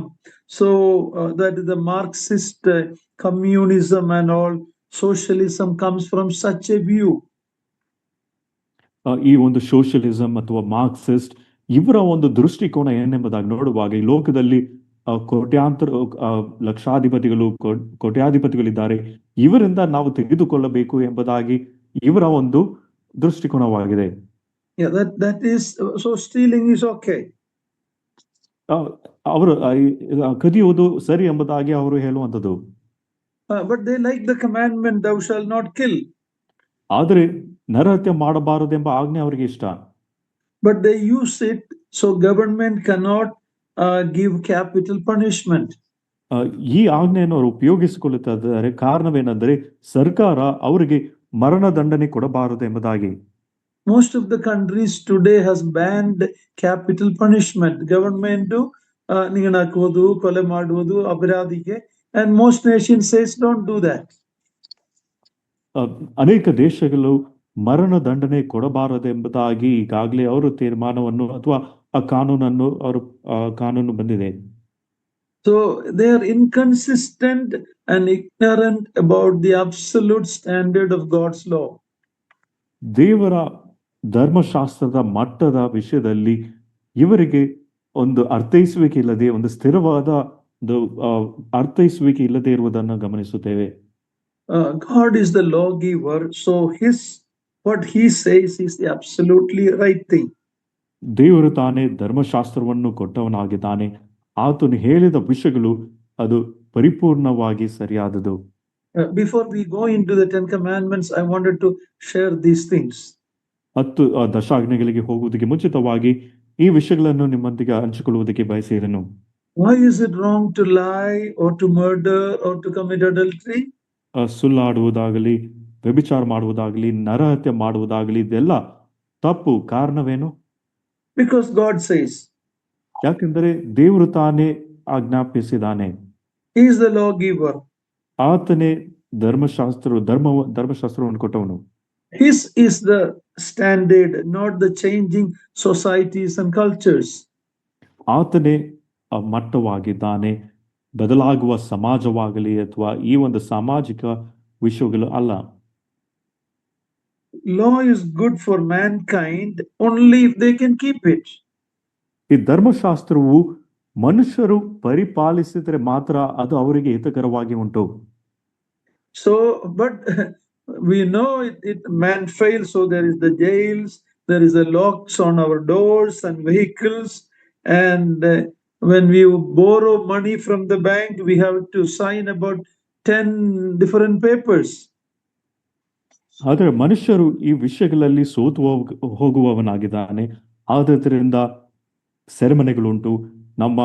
So that the Marxist communism and all socialism comes from such a view. ಈ ಒಂದು ಸೋಷಿಯಲಿಸಂ ಅಥವಾ ಮಾರ್ಕ್ಸಿಸ್ಟ್ ಇವರ ಒಂದು ದೃಷ್ಟಿಕೋನ ಏನೆಂಬುದಾಗಿ ನೋಡುವಾಗ ಈ ಲೋಕದಲ್ಲಿ ಕೋಟ್ಯಾಂತರ ಕೋಟ್ಯಾಧಿಪತಿಗಳಿದ್ದಾರೆ, ಇವರಿಂದ ನಾವು ತೆಗೆದುಕೊಳ್ಳಬೇಕು ಎಂಬುದಾಗಿ ಇವರ ಒಂದು ದೃಷ್ಟಿಕೋನವಾಗಿದೆ. That is, so stealing is okay. ಅವರು ಕದಿಯುವುದು ಸರಿ ಎಂಬುದಾಗಿ ಅವರು ಹೇಳುವಂಥದ್ದು. But they like the commandment, thou shalt not kill. ಆದರೆ ನರಹತ್ಯೆ ಮಾಡಬಾರದೆಂಬ ಆಜ್ಞೆ ಅವರಿಗೆ ಇಷ್ಟ. But they use it so government cannot give capital punishment. ಈ ಆಜ್ಞೆಯನ್ನು ಅವರು ಉಪಯೋಗಿಸಿಕೊಳ್ಳುತ್ತಿದ್ದಾರೆ. ಕಾರಣವೇನೆಂದರೆ ಸರ್ಕಾರ ಅವರಿಗೆ ಮರಣ ದಂಡನೆ ಕೊಡಬಾರದು ಎಂಬುದಾಗಿ. Most of the countries today has banned capital punishment. Government ನೀನು ಹಾಕುವುದು, ಕೊಲೆ ಮಾಡುವುದು ಅಪರಾಧಿಗೆ, and most nations says don't do that. ಅನೇಕ ದೇಶಗಳು ಮರಣ ದಂಡನೆ ಕೊಡಬಾರದೆಂಬುದಾಗಿ ಈಗಾಗಲೇ ಅವರು ತೀರ್ಮಾನವನ್ನು ಅಥವಾ ಆ ಕಾನೂನು ಬಂದಿದೆ. So they are inconsistent and ignorant about the absolute standard of God's law. ದೇವರ ಧರ್ಮಶಾಸ್ತ್ರದ ಮಟ್ಟದ ವಿಷಯದಲ್ಲಿ ಇವರಿಗೆ ಒಂದು ಅರ್ಥೈಸುವಿಕೆ ಇಲ್ಲದೆ, ಒಂದು ಸ್ಥಿರವಾದ ಅರ್ಥೈಸುವಿಕೆ ಇಲ್ಲದೆ ಇರುವುದನ್ನು ಗಮನಿಸುತ್ತೇವೆ. God is the lawgiver, so what he says is the absolutely right thing. ದೇವರು ತಾನೇ ಧರ್ಮಶಾಸ್ತ್ರವನ್ನು ಕೊಟ್ಟವನಾಗಿದ್ದಾನೆ. ಆತನು ಹೇಳಿದ ವಿಷಯಗಳು ಅದು ಪರಿಪೂರ್ಣವಾಗಿ ಸರಿಯಾದದು. Before we go into the 10 commandments, I wanted to share these things. 10 ದಶಾಜ್ಞೆಗಳಿಗೆ ಹೋಗುವುದಕ್ಕೆ ಮುಂಚಿತವಾಗಿ ಈ ವಿಷಯಗಳನ್ನು ನಿಮ್ಮೊಂದಿಗೆ ಹಂಚಿಕೊಳ್ಳುವುದಕ್ಕೆ ಬಯಸಿದೆನು. Why is it wrong to lie or to murder or to commit adultery? ಸುಳ್ಳಾಡುವುದಾಗಲಿ, ವ್ಯಭಿಚಾರ ಮಾಡುವುದಾಗಲಿ, ನರಹತ್ಯೆ ಮಾಡುವುದಾಗಲಿ ಇದೆಲ್ಲ ತಪ್ಪು. ಕಾರಣವೇನು? Because God says. ಯಾಕೆಂದರೆ ದೇವರು ತಾನೇ ಆಜ್ಞಾಪಿಸಿದ್ದಾನೆ. He is the lawgiver. ಆತನೇ ಧರ್ಮಶಾಸ್ತ್ರವನ್ನು ಕೊಟ್ಟವನು. His is the standard, not the changing societies and cultures. ಆತನೇ ಮಟ್ಟವಾಗಿದ್ದಾನೆ, ಬದಲಾಗುವ ಸಮಾಜವಾಗಲಿ ಅಥವಾ ಈ ಒಂದು ಸಾಮಾಜಿಕ ವಿಷಯಗಳು ಅಲ್ಲ. Law is good for mankind only if they can keep it. ಈ ಧರ್ಮಶಾಸ್ತ್ರವು ಮನುಷ್ಯರು ಪರಿಪಾಲಿಸಿದರೆ ಮಾತ್ರ ಅದು ಅವರಿಗೆ ಹಿತಕರವಾಗಿ ಉಂಟು. So, but we know man fails, so there is the jails, there is the locks on our doors and vehicles, and when we borrow money from the bank, we have to sign about 10 different papers. ಆದರೆ ಮನುಷ್ಯರು ಈ ವಿಷಯಗಳಲ್ಲಿ ಸೋತು ಹೋಗುವವನಾಗಿದ್ದಾನೆ. ಆದ್ದರಿಂದ ಸೆರೆಮನೆಗಳುಂಟು. ನಮ್ಮ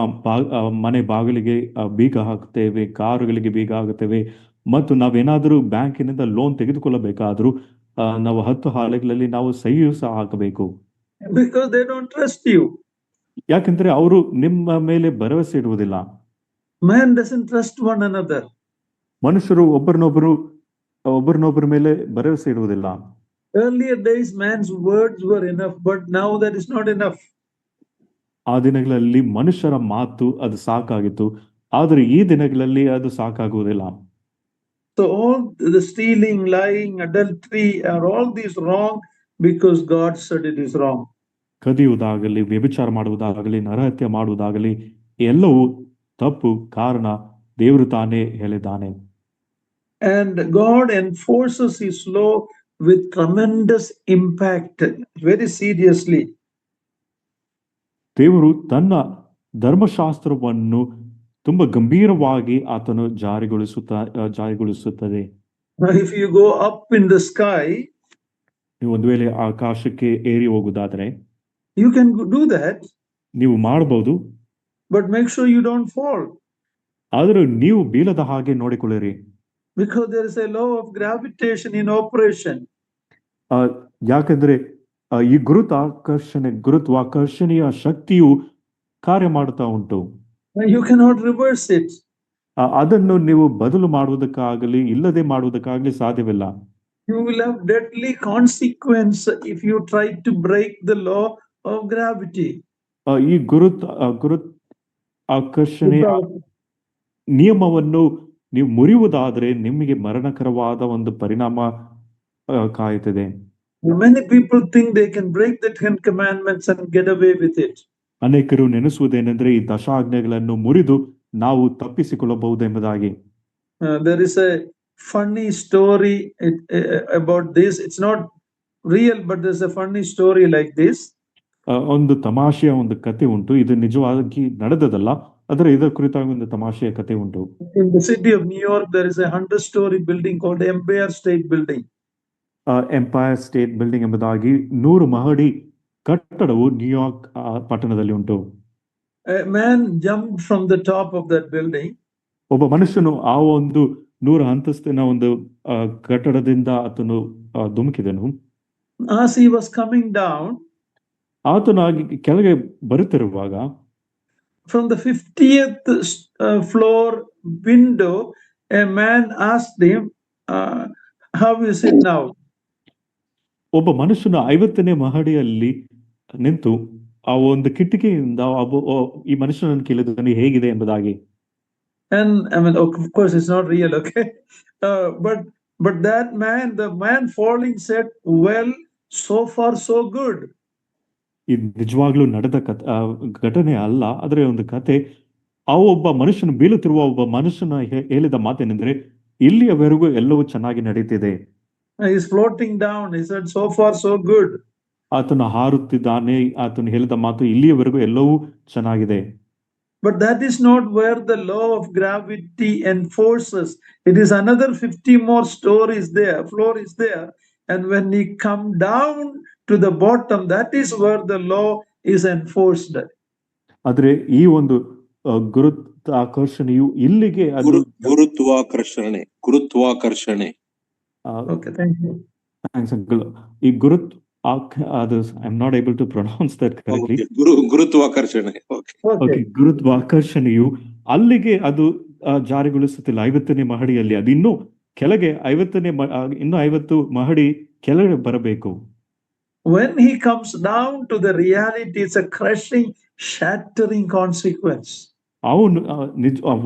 ಮನೆ ಬಾಗಿಲಿಗೆ ಬೀಗ ಹಾಕುತ್ತೇವೆ, ಕಾರುಗಳಿಗೆ ಬೀಗ ಹಾಕುತ್ತೇವೆ, ಮತ್ತು ನಾವೇನಾದರೂ ಬ್ಯಾಂಕಿನಿಂದ ಲೋನ್ ತೆಗೆದುಕೊಳ್ಳಬೇಕಾದ್ರೂ ನಾವು 10 ಹಾಳೆಗಳಲ್ಲಿ ನಾವು ಸಹಿಯೂ ಸಹ ಹಾಕಬೇಕು. Because they don't trust you. ಯಾಕೆಂದ್ರೆ ಅವರು ನಿಮ್ಮ ಮೇಲೆ ಭರವಸೆ ಇಡುವುದಿಲ್ಲ. Man doesn't trust one another. ಮನುಷ್ಯರು ಒಬ್ಬರನ್ನೊಬ್ಬರ ಮೇಲೆ ಭರವಸೆ ಇಡುವುದಿಲ್ಲ. Earlier days man's words were enough, but now that is not enough. ಆ ದಿನಗಳಲ್ಲಿ ಮನುಷ್ಯರ ಮಾತು ಅದು ಸಾಕಾಗಿತ್ತು, ಆದರೆ ಈ ದಿನಗಳಲ್ಲಿ ಅದು ಸಾಕಾಗುವುದಿಲ್ಲ. So all the stealing, lying, adultery are all these wrong because God said it is wrong. ಕದಿಯುವುದಾಗಲಿ, ವ್ಯಭಿಚಾರ ಮಾಡುವುದಾಗಲಿ, ನರಹತ್ಯೆ ಮಾಡುವುದಾಗಲಿ ಎಲ್ಲವೂ ತಪ್ಪು. ಕಾರಣ ದೇವರು ತಾನೇ ಹೇಳಿದ್ದಾನೆ. And God enforces his law with tremendous impact, very seriously. ದೇವರು ತನ್ನ ಧರ್ಮಶಾಸ್ತ್ರವನ್ನು ತುಂಬಾ ಗಂಭೀರವಾಗಿ ಆತನು ಜಾರಿಗೊಳಿಸುತ್ತದೆ. If you go up in the sky, ನೀವು ಒಂದು ವೇಳೆ ಆಕಾಶಕ್ಕೆ ಏರಿ ಹೋಗುವುದಾದ್ರೆ you can do that, ನೀವು ಮಾಡಬಹುದು, but make sure you don't fall, ಆದರೂ ನೀವು ಬೀಳದ ಹಾಗೆ ನೋಡಿಕೊಳ್ಳಿರಿ. because there is a law of gravitation in operation. ಯಾಕಂದ್ರೆ ಈ ಗುರುತ್ವಾಕರ್ಷಣೆಯ ಶಕ್ತಿಯು ಕಾರ್ಯ ಮಾಡುತ್ತಾ ಉಂಟು. You cannot reverse it. ಅದನ್ನು ನೀವು ಬದಲು ಮಾಡುವುದಕ್ಕಾಗಲಿ ಇಲ್ಲದೆ ಮಾಡುವುದಕ್ಕಾಗಲಿ ಸಾಧ್ಯವಿಲ್ಲ. You will have deadly consequence if you try to break the law of gravity. ಈ ಗುರುತ್ವಾಕರ್ಷಣೆಯ ನಿಯಮವನ್ನು ನೀವು ಮುರಿಯುವುದಾದರೆ ನಿಮಗೆ ಮರಣಕರವಾದ ಒಂದು ಪರಿಣಾಮ ಕಾಯುತ್ತದೆ. Many people think they can break the 10 commandments and get away with it. ಅನೇಕರು ನೆನೆಸುವುದೇನೆಂದ್ರೆ ಈ ದಶಾಜ್ಞೆಗಳನ್ನು ಮುರಿದು ನಾವು ತಪ್ಪಿಸಿಕೊಳ್ಳಬಹುದೆಂಬುದಾಗಿ. There is a funny story about this. It's not real, but there's a funny story like this. ಒಂದು ತಮಾಷೆಯ ಒಂದು ಕತೆ ಉಂಟು. ಇದು ನಿಜವಾಗಿ ನಡೆದದಲ್ಲ, ಆದರೆ ಇದರ ಕುರಿತಾಗಿ ಒಂದು ತಮಾಷೆಯ ಕತೆ ಉಂಟು. In the city of New York, there is a 100-story building called Empire State Building. Empire state building ಎಂಬುದಾಗಿ 100 ಮಹಡಿ ಕಟ್ಟಡವು ನ್ಯೂಯಾರ್ಕ್ ಪಟ್ಟಣದಲ್ಲಿ ಉಂಟು. A man jumped from the top of that building. ಒಬ್ಬ ಮನುಷ್ಯನು ಆ ಒಂದು 100 ಅಂತಸ್ತಿನ ಒಂದು ಕಟ್ಟಡದಿಂದ ಆತನು ಧುಮುಕಿದನು. As he was coming down, ಆತನು ಕೆಳಗೆ ಬರುತ್ತಿರುವಾಗ from the 50th floor window, a man asked him, how is it now? ಒಬ್ಬ ಮನುಷ್ಯನು 50ನೇ ಮಹಡಿಯಲ್ಲಿ ನಿಂತು ಆ ಒಂದು ಕಿಟಕಿಯಿಂದ ಈ ಮನುಷ್ಯನನ್ನು ಕೇಳಿದನು ಹೇಗಿದೆ ಎಂಬುದಾಗಿ. And I mean, of course, it's not real, okay? But that man, the man falling said, well, so far so good. ಇದು ನಿಜವಾಗ್ಲೂ ನಡೆದ ಘಟನೆ ಅಲ್ಲ, ಆದರೆ ಒಂದು ಕತೆ. ಆ ಒಬ್ಬ ಮನುಷ್ಯನು ಬೀಳುತ್ತಿರುವ ಒಬ್ಬ ಮನುಷ್ಯನ ಹೇಳಿದ ಮಾತೇನೆಂದ್ರೆ, ಇಲ್ಲಿಯವರೆಗೂ ಎಲ್ಲವೂ ಚೆನ್ನಾಗಿ ನಡೀತಿದೆ. He's floating down. He said, so far so good. ಆತನು ಹಾರುತ್ತಿದ್ದಾನೆ. ಆತನು ಹೇಳಿದ ಮಾತು ಇಲ್ಲಿಯವರೆಗೂ ಎಲ್ಲವೂ ಚೆನ್ನಾಗಿದೆ. But that is not where the law of gravity enforces. It is another 50 more stories there, floor is there. And when he come down to the bottom, that is where the law is enforced. ಆದ್ರೆ ಈ ಒಂದು ಗುರುತ್ವಾಕರ್ಷಣೆಯು ಇಲ್ಲಿಗೆ ಗುರುತ್ವಾಕರ್ಷಣೆ. Okay, thank you. Thanks, uncle. ಈ I'm not able to pronounce that correctly. ಗುರುತ್ವಾಕರ್ಷಣೆ. Okay, ಗುರುತ್ವಾಕರ್ಷಣೆಯು ಅಲ್ಲಿಗೆ ಅದು ಜಾರಿಗೊಳಿಸುತ್ತಿಲ್ಲ. 50ನೇ ಮಹಡಿಯಲ್ಲಿ ಅದು ಇನ್ನೂ ಕೆಳಗೆ 50 ಮಹಡಿ ಕೆಳಗೆ ಬರಬೇಕು. When he comes down to the reality, it's a crushing, shattering consequence. ಅವನು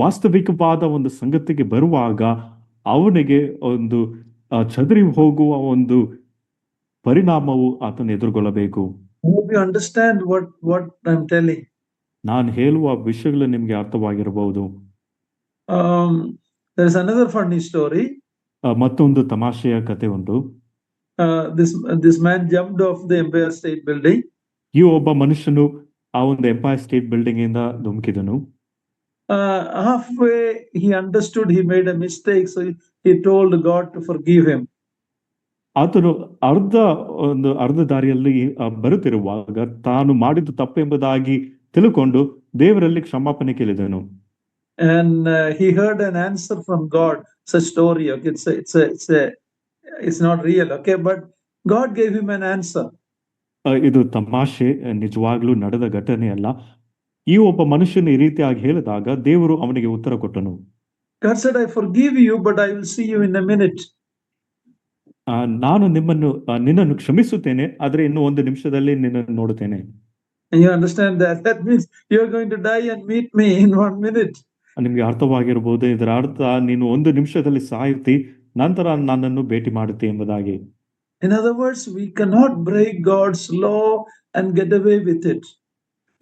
ವಾಸ್ತವಿಕವಾದ ಒಂದು ಸಂಗತಿಗೆ ಬರುವಾಗ ಅವನಿಗೆ ಒಂದು ಚದರಿ ಹೋಗುವ ಒಂದು ಪರಿಣಾಮವು ಆತನು ಎದುರುಗೊಳ್ಳಬೇಕು. Hope you understand what I'm telling. ನಾನು ಹೇಳುವ ವಿಷಯಗಳು ನಿಮ್ಗೆ ಅರ್ಥವಾಗಿರಬಹುದು. There is another funny story. ಮತ್ತೊಂದು ತಮಾಷೆಯ ಕತೆ ಉಂಟು. This man jumped off the Empire State Building. ಈ ಒಬ್ಬ ಮನುಷ್ಯನು ಆ ಒಂದು ಎಂಪೈರ್ ಸ್ಟೇಟ್ ಬಿಲ್ಡಿಂಗ್ ಇಂದ ಧುಮುಕಿದನು. Halfway he understood he made a mistake, so he told God to forgive him. ಆತನು ಅರ್ಧ ದಾರಿಯಲ್ಲಿ ಬರುತ್ತಿರುವಾಗ ತಾನು ಮಾಡಿದ್ದು ತಪ್ಪೆಂಬುದಾಗಿ ತಿಳ್ಕೊಂಡು ದೇವರಲ್ಲಿ ಕ್ಷಮಾಪಣೆ ಕೇಳಿದನು. And he heard an answer from God. It's a story, okay? It's not real, okay? But God gave him an answer. ಇದು ತಮಾಷೆ, ನಿಜವಾಗ್ಲೂ ನಡೆದ ಘಟನೆ ಅಲ್ಲ. ಈ ಒಬ್ಬ ಮನುಷ್ಯನು ಈ ರೀತಿಯಾಗಿ ಹೇಳಿದಾಗ ದೇವರು ಅವನಿಗೆ ಉತ್ತರ ಕೊಟ್ಟನು. God said, I forgive you, but I will see you in a minute. ನಾನು ನಿನ್ನನ್ನು ಕ್ಷಮಿಸುತ್ತೇನೆ, ಆದ್ರೆ ಇನ್ನು 1 ನಿಮಿಷದಲ್ಲಿ ನಿನ್ನನ್ನು ನೋಡುತ್ತೇನೆ. And you understand that? That means you're going to die and meet me in 1 minute. ನಿಮ್ಗೆ ಅರ್ಥವಾಗಿರಬಹುದು. ಇದರ ಅರ್ಥ ನೀನು 1 ನಿಮಿಷದಲ್ಲಿ ಸಾಯುತ್ತಿ, ನಂತರ ನನ್ನನ್ನು ಭೇಟಿ ಮಾಡುತ್ತೆ ಎಂಬುದಾಗಿ. In other words, we cannot break God's law and get away with it.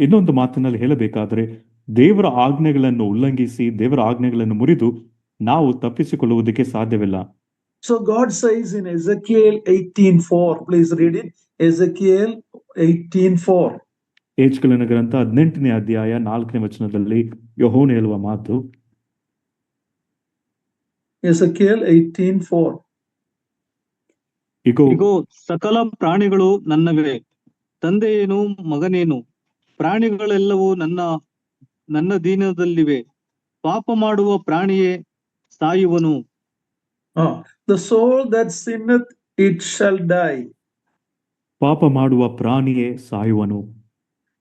ಇನ್ನೊಂದು ಮಾತಿನಲ್ಲಿ ಹೇಳಬೇಕಾದ್ರೆ ದೇವರ ಆಜ್ಞೆಗಳನ್ನು ಉಲ್ಲಂಘಿಸಿ ದೇವರ ಆಜ್ಞೆಗಳನ್ನು ಮುರಿದು ನಾವು ತಪ್ಪಿಸಿಕೊಳ್ಳುವುದಕ್ಕೆ ಸಾಧ್ಯವಿಲ್ಲ. So God says in Ezekiel 18:4, please read it. Ezekiel 18:4. ಏಜ್ಕೇಲನ ಗ್ರಂಥ 18ನೇ ಅಧ್ಯಾಯ 4ನೇ ವಚನದಲ್ಲಿ ಯೆಹೋವನು ಹೇಳುವ ಮಾತು. Ezekiel 18:4. ಇಗೋ ಸಕಲ ಪ್ರಾಣಿಗಳು ನನ್ನವೇ, ತಂದೆಯೇನು ಮಗನೇನು, ಪ್ರಾಣಿಗಳೆಲ್ಲವೂ ನನ್ನ ದೀನದಲ್ಲಿವೆ. ಪಾಪ ಮಾಡುವ ಪ್ರಾಣಿಯೇ ಸಾಯುವನು. The soul that sinneth, it shall die. ಪಾಪ ಮಾಡುವ ಪ್ರಾಣಿಯೇ ಸಾಯುವನು.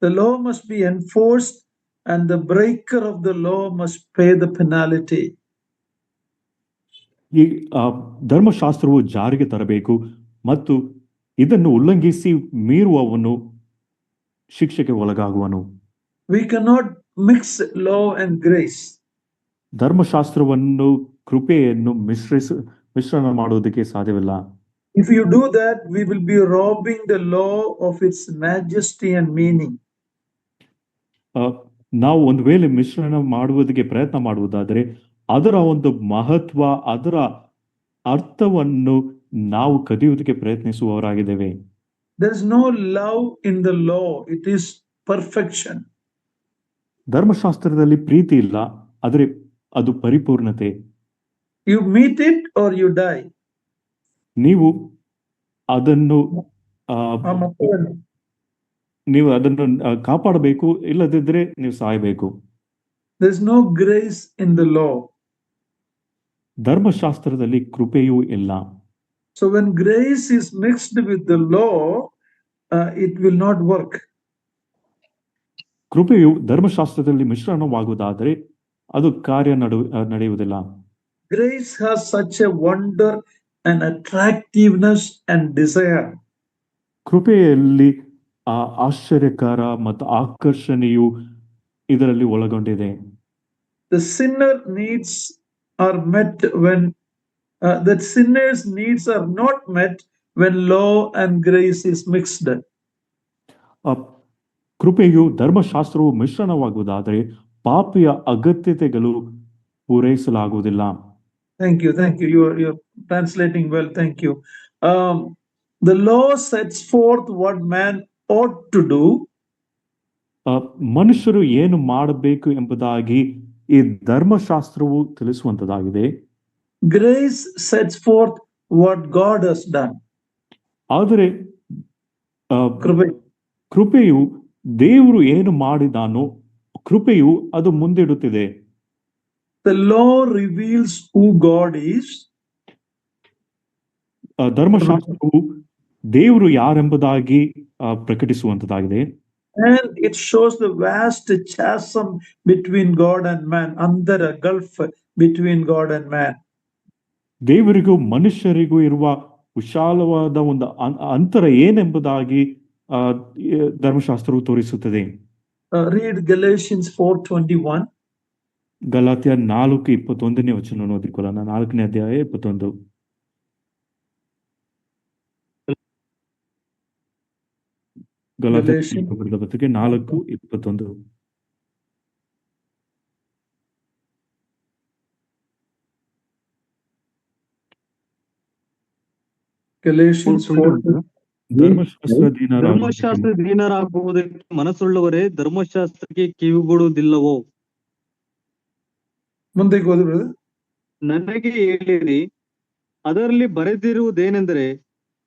The law must be enforced and the breaker of the law must pay the penalty. ಈ ಧರ್ಮಶಾಸ್ತ್ರವು ಜಾರಿಗೆ ತರಬೇಕು ಮತ್ತು ಇದನ್ನು ಉಲ್ಲಂಘಿಸಿ ಮೀರುವವನು ಶಿಕ್ಷೆಗೆ ಒಳಗಾಗುವನು. We cannot mix law and grace. ಧರ್ಮಶಾಸ್ತ್ರವನ್ನು ಕೃಪೆಯನ್ನು ಮಿಶ್ರಣ ಮಾಡುವುದಕ್ಕೆ ಸಾಧ್ಯವಿಲ್ಲ. If you do that, we will be robbing the law of its majesty and meaning. ನಾವು ಒಂದು ವೇಳೆ ಮಿಶ್ರಣ ಮಾಡುವುದಕ್ಕೆ ಪ್ರಯತ್ನ ಮಾಡುವುದಾದರೆ ಅದರ ಒಂದು ಮಹತ್ವ, ಅದರ ಅರ್ಥವನ್ನು ನಾವು ಕದಿಯುವುದಕ್ಕೆ ಪ್ರಯತ್ನಿಸುವವರಾಗಿದ್ದೇವೆ. There is no love in the law, it is perfection. ಧರ್ಮಶಾಸ್ತ್ರದಲ್ಲಿ ಪ್ರೀತಿ ಇಲ್ಲ, ಆದರೆ ಅದು ಪರಿಪೂರ್ಣತೆ. You meet it or you die. ನೀವು ಅದನ್ನು ಕಾಪಾಡಬೇಕು, ಇಲ್ಲದಿದ್ರೆ ನೀವು ಸಾಯಬೇಕು. There is no grace in the law. ಧರ್ಮಶಾಸ್ತ್ರದಲ್ಲಿ ಕೃಪೆಯೂ ಇಲ್ಲ. So when grace is mixed with the law, it will not work. ಕೃಪೆಯು ಧರ್ಮಶಾಸ್ತ್ರದಲ್ಲಿ ಮಿಶ್ರಣವಾಗುವುದಾದರೆ ಅದು ಕಾರ್ಯ ನಡೆಯುವುದಿಲ್ಲ. Grace has such a wonder and attractiveness and desire. ಕೃಪೆಯಲ್ಲಿ ಆಶ್ಚರ್ಯಕಾರ ಮತ್ತು ಆಕರ್ಷಣೆಯು ಇದರಲ್ಲಿ ಒಳಗೊಂಡಿದೆ. The sinner needs are met when the sinner's needs are not met when law and grace is mixed. ಕೃಪೆಯು ಧರ್ಮಶಾಸ್ತ್ರವು ಮಿಶ್ರಣವಾಗುವುದಾದರೆ ಪಾಪಿಯ ಅಗತ್ಯತೆಗಳು ಪೂರೈಸಲಾಗುವುದಿಲ್ಲ. Thank you. You're translating well. Thank you. The law sets forth what man ought to do. ಮನುಷ್ಯರು ಏನು ಮಾಡಬೇಕು ಎಂಬುದಾಗಿ ಈ ಧರ್ಮಶಾಸ್ತ್ರವು ತಿಳಿಸುವಂತದಾಗಿದೆ. Grace sets forth what God has done. ಆದರೆ ಕೃಪೆಯು ದೇವರು ಏನು ಮಾಡಿದಾನೋ ಕೃಪೆಯು ಅದು ಮುಂದಿಡುತ್ತಿದೆ. The law reveals who God is. ಧರ್ಮಶಾಸ್ತ್ರವು ದೇವರು ಯಾರೆಂಬುದಾಗಿ ಪ್ರಕಟಿಸುವಂತದಾಗಿದೆ. And it shows the vast chasm between God and man, under a gulf between God and man. ದೇವರಿಗೂ ಮನುಷ್ಯರಿಗೂ ಇರುವ ವಿಶಾಲವಾದ ಒಂದು ಅಂತರ ಏನೆಂಬುದಾಗಿ ಧರ್ಮಶಾಸ್ತ್ರವು ತೋರಿಸುತ್ತದೆ. Read Galatians 4:21. ಗಲಾತ್ಯ 4:21 ವಚನ ಓದಿಕೊಳ್ಳೋಣ. 4ನೇ ಅಧ್ಯಾಯ 21. ಗಲಾತ್ಯ ಬರೆದ ಪತ್ರಿಕೆ 4:21. Galatians 4. ಧರ್ಮಶಾಸ್ತ್ರ ದೀನರಾಗುವುದಕ್ಕೆ ಮನಸ್ಸುಳ್ಳವರೇ ಧರ್ಮಶಾಸ್ತ್ರಕ್ಕೆ ಕಿವಿಗೊಡುವುದಿಲ್ಲವೋ? ಮುಂದೆ ಓದಿ ಬ್ರದರ್. ನನಗೆ ಹೇಳಿರಿ, ಅದರಲ್ಲಿ ಬರೆದಿರುವುದೇನೆಂದರೆ,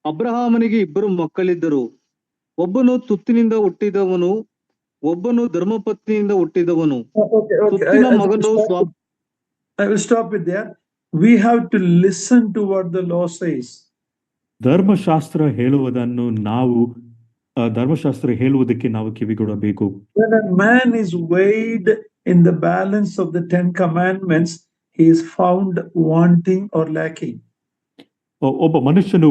ಅಬ್ರಹಾಮನಿಗೆ 2 ಮಕ್ಕಳಿದ್ದರು, ಒಬ್ಬನು ತುತ್ತಿನಿಂದ ಹುಟ್ಟಿದವನು, ಒಬ್ಬನು ಧರ್ಮಪತ್ನಿಯಿಂದ ಹುಟ್ಟಿದವನು. ತುತ್ತಿನ ಮಗನು I will stop it there. We have to listen to what the law says. ಧರ್ಮಶಾಸ್ತ್ರ ಹೇಳುವುದಕ್ಕೆ ನಾವು ಕಿವಿಗೊಡಬೇಕು. When a man is weighed in the balance of the 10 commandments, he is found wanting or lacking. ಒಬ್ಬ ಮನುಷ್ಯನು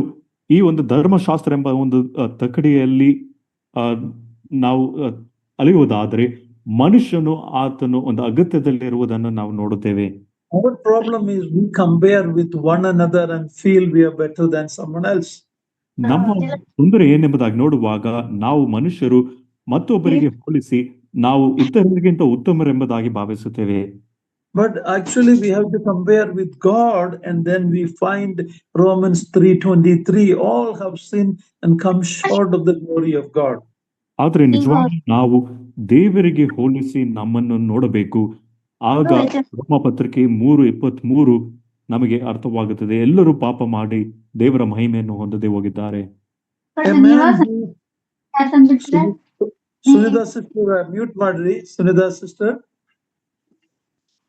ಈ ಒಂದು ಧರ್ಮಶಾಸ್ತ್ರ ಎಂಬ ಒಂದು ತಕಡಿಯಲ್ಲಿ ನಾವು ಅಳೆಯುವುದಾದರೆ ಮನುಷ್ಯನು ಆತನು ಒಂದು ಅಗತ್ಯದಲ್ಲಿರುವುದನ್ನು ನಾವು ನೋಡುತ್ತೇವೆ. Our problem is we compare with one another and feel we are better than someone else. ನಮ್ಮ ತೊಂದರೆ ಏನೆಂಬುದಾಗಿ ನೋಡುವಾಗ ನಾವು ಮನುಷ್ಯರು ಮತ್ತೊಬ್ಬರಿಗೆ ಹೋಲಿಸಿ ನಾವು ಇತರರಿಗಿಂತ ಉತ್ತಮರೆಂಬುದಾಗಿ ಭಾವಿಸುತ್ತೇವೆ. But actually we have to compare with God, and then we find Romans 3:23, all have sinned and come short of the glory of God. ಆದ್ರೆ ನಿಜವಾಗಿ ನಾವು ದೇವರಿಗೆ ಹೋಲಿಸಿ ನಮ್ಮನ್ನು ನೋಡಬೇಕು. ಆಗ ರೋಮ ಪತ್ರಿಕೆ 3:23 ನಮಗೆ ಅರ್ಥವಾಗುತ್ತದೆ. ಎಲ್ಲರೂ ಪಾಪ ಮಾಡಿ ದೇವರ ಮಹಿಮೆಯನ್ನು ಹೊಂದದೆ ಹೋಗಿದ್ದಾರೆ. A man who- Sunita sister mute ಮಾಡ್ರಿ. ಸುನಿತಾ ಸಿಸ್ಟರ್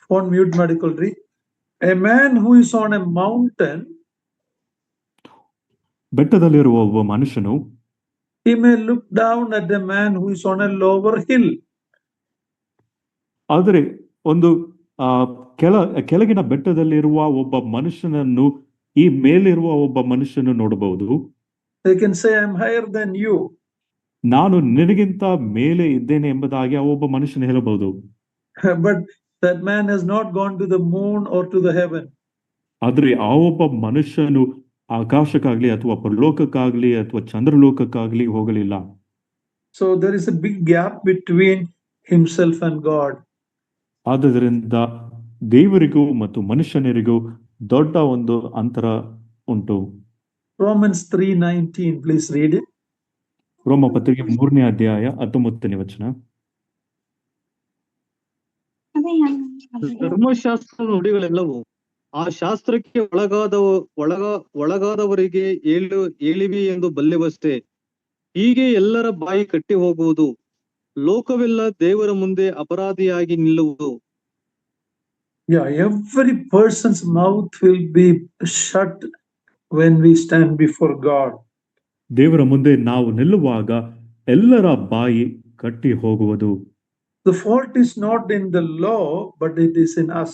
ಫೋನ್ ಮ್ಯೂಟ್ ಮಾಡಿಕೊಳ್ರಿ. A man who is on a mountain, ಬೆಟ್ಟದಲ್ಲಿರುವ ಒಬ್ಬ ಮನುಷ್ಯನು he may look down at a man who is on a lower hill. ಆದರೆ ಒಂದು ಕೆಳಗಿನ ಬೆಟ್ಟದಲ್ಲಿರುವ ಒಬ್ಬ ಮನುಷ್ಯನನ್ನು ಈ ಮೇಲಿರುವ ಒಬ್ಬ ಮನುಷ್ಯನು ನೋಡಬಹುದು. They can say, I'm higher than you. ನಾನು ನಿನಗಿಂತ ಮೇಲೆ ಇದ್ದೇನೆ ಎಂಬುದಾಗಿ ಆ ಒಬ್ಬ ಮನುಷ್ಯನು ಹೇಳಬಹುದು. But that man has not gone to the moon or to the heaven. ಆದ್ರೆ ಆ ಒಬ್ಬ ಮನುಷ್ಯನು ಆಕಾಶಕ್ಕಾಗ್ಲಿ ಅಥವಾ ಪರಲೋಕಕ್ಕಾಗ್ಲಿ ಅಥವಾ ಚಂದ್ರಲೋಕಕ್ಕಾಗ್ಲಿ ಹೋಗಲಿಲ್ಲ. So there is a big gap between himself and God. ಆದ್ದರಿಂದ ದೇವರಿಗೂ ಮತ್ತು ಮನುಷ್ಯನಿಗೂ ದೊಡ್ಡ ಒಂದು ಅಂತರ ಉಂಟು. Romans 3:19, please read it. ರೋಮ ಪತ್ರಿಕೆ 3ನೇ ಅಧ್ಯಾಯ 19ನೇ ವಚನ. ಧರ್ಮಶಾಸ್ತ್ರ ನುಡಿಗಳೆಲ್ಲವೂ ಆ ಶಾಸ್ತ್ರಕ್ಕೆ ಒಳಗಾದವರಿಗೆ ಹೇಳಿವಿ ಎಂದು ಬಲ್ಲೆವಷ್ಟೇ. ಹೀಗೆ ಎಲ್ಲರ ಬಾಯಿ ಕಟ್ಟಿ ಹೋಗುವುದು, ಲೋಕವೆಲ್ಲ ದೇವರ ಮುಂದೆ ಅಪರಾಧಿಯಾಗಿ ನಿಲ್ಲುವುದು. Yeah, every person's mouth will be shut when we stand before God. ದೇವರ ಮುಂದೆ ನಾವು ನಿಲ್ಲುವಾಗ ಎಲ್ಲರ ಬಾಯಿ ಕಟ್ಟಿ ಹೋಗುವುದು. The fault is not in the law, but it is in us.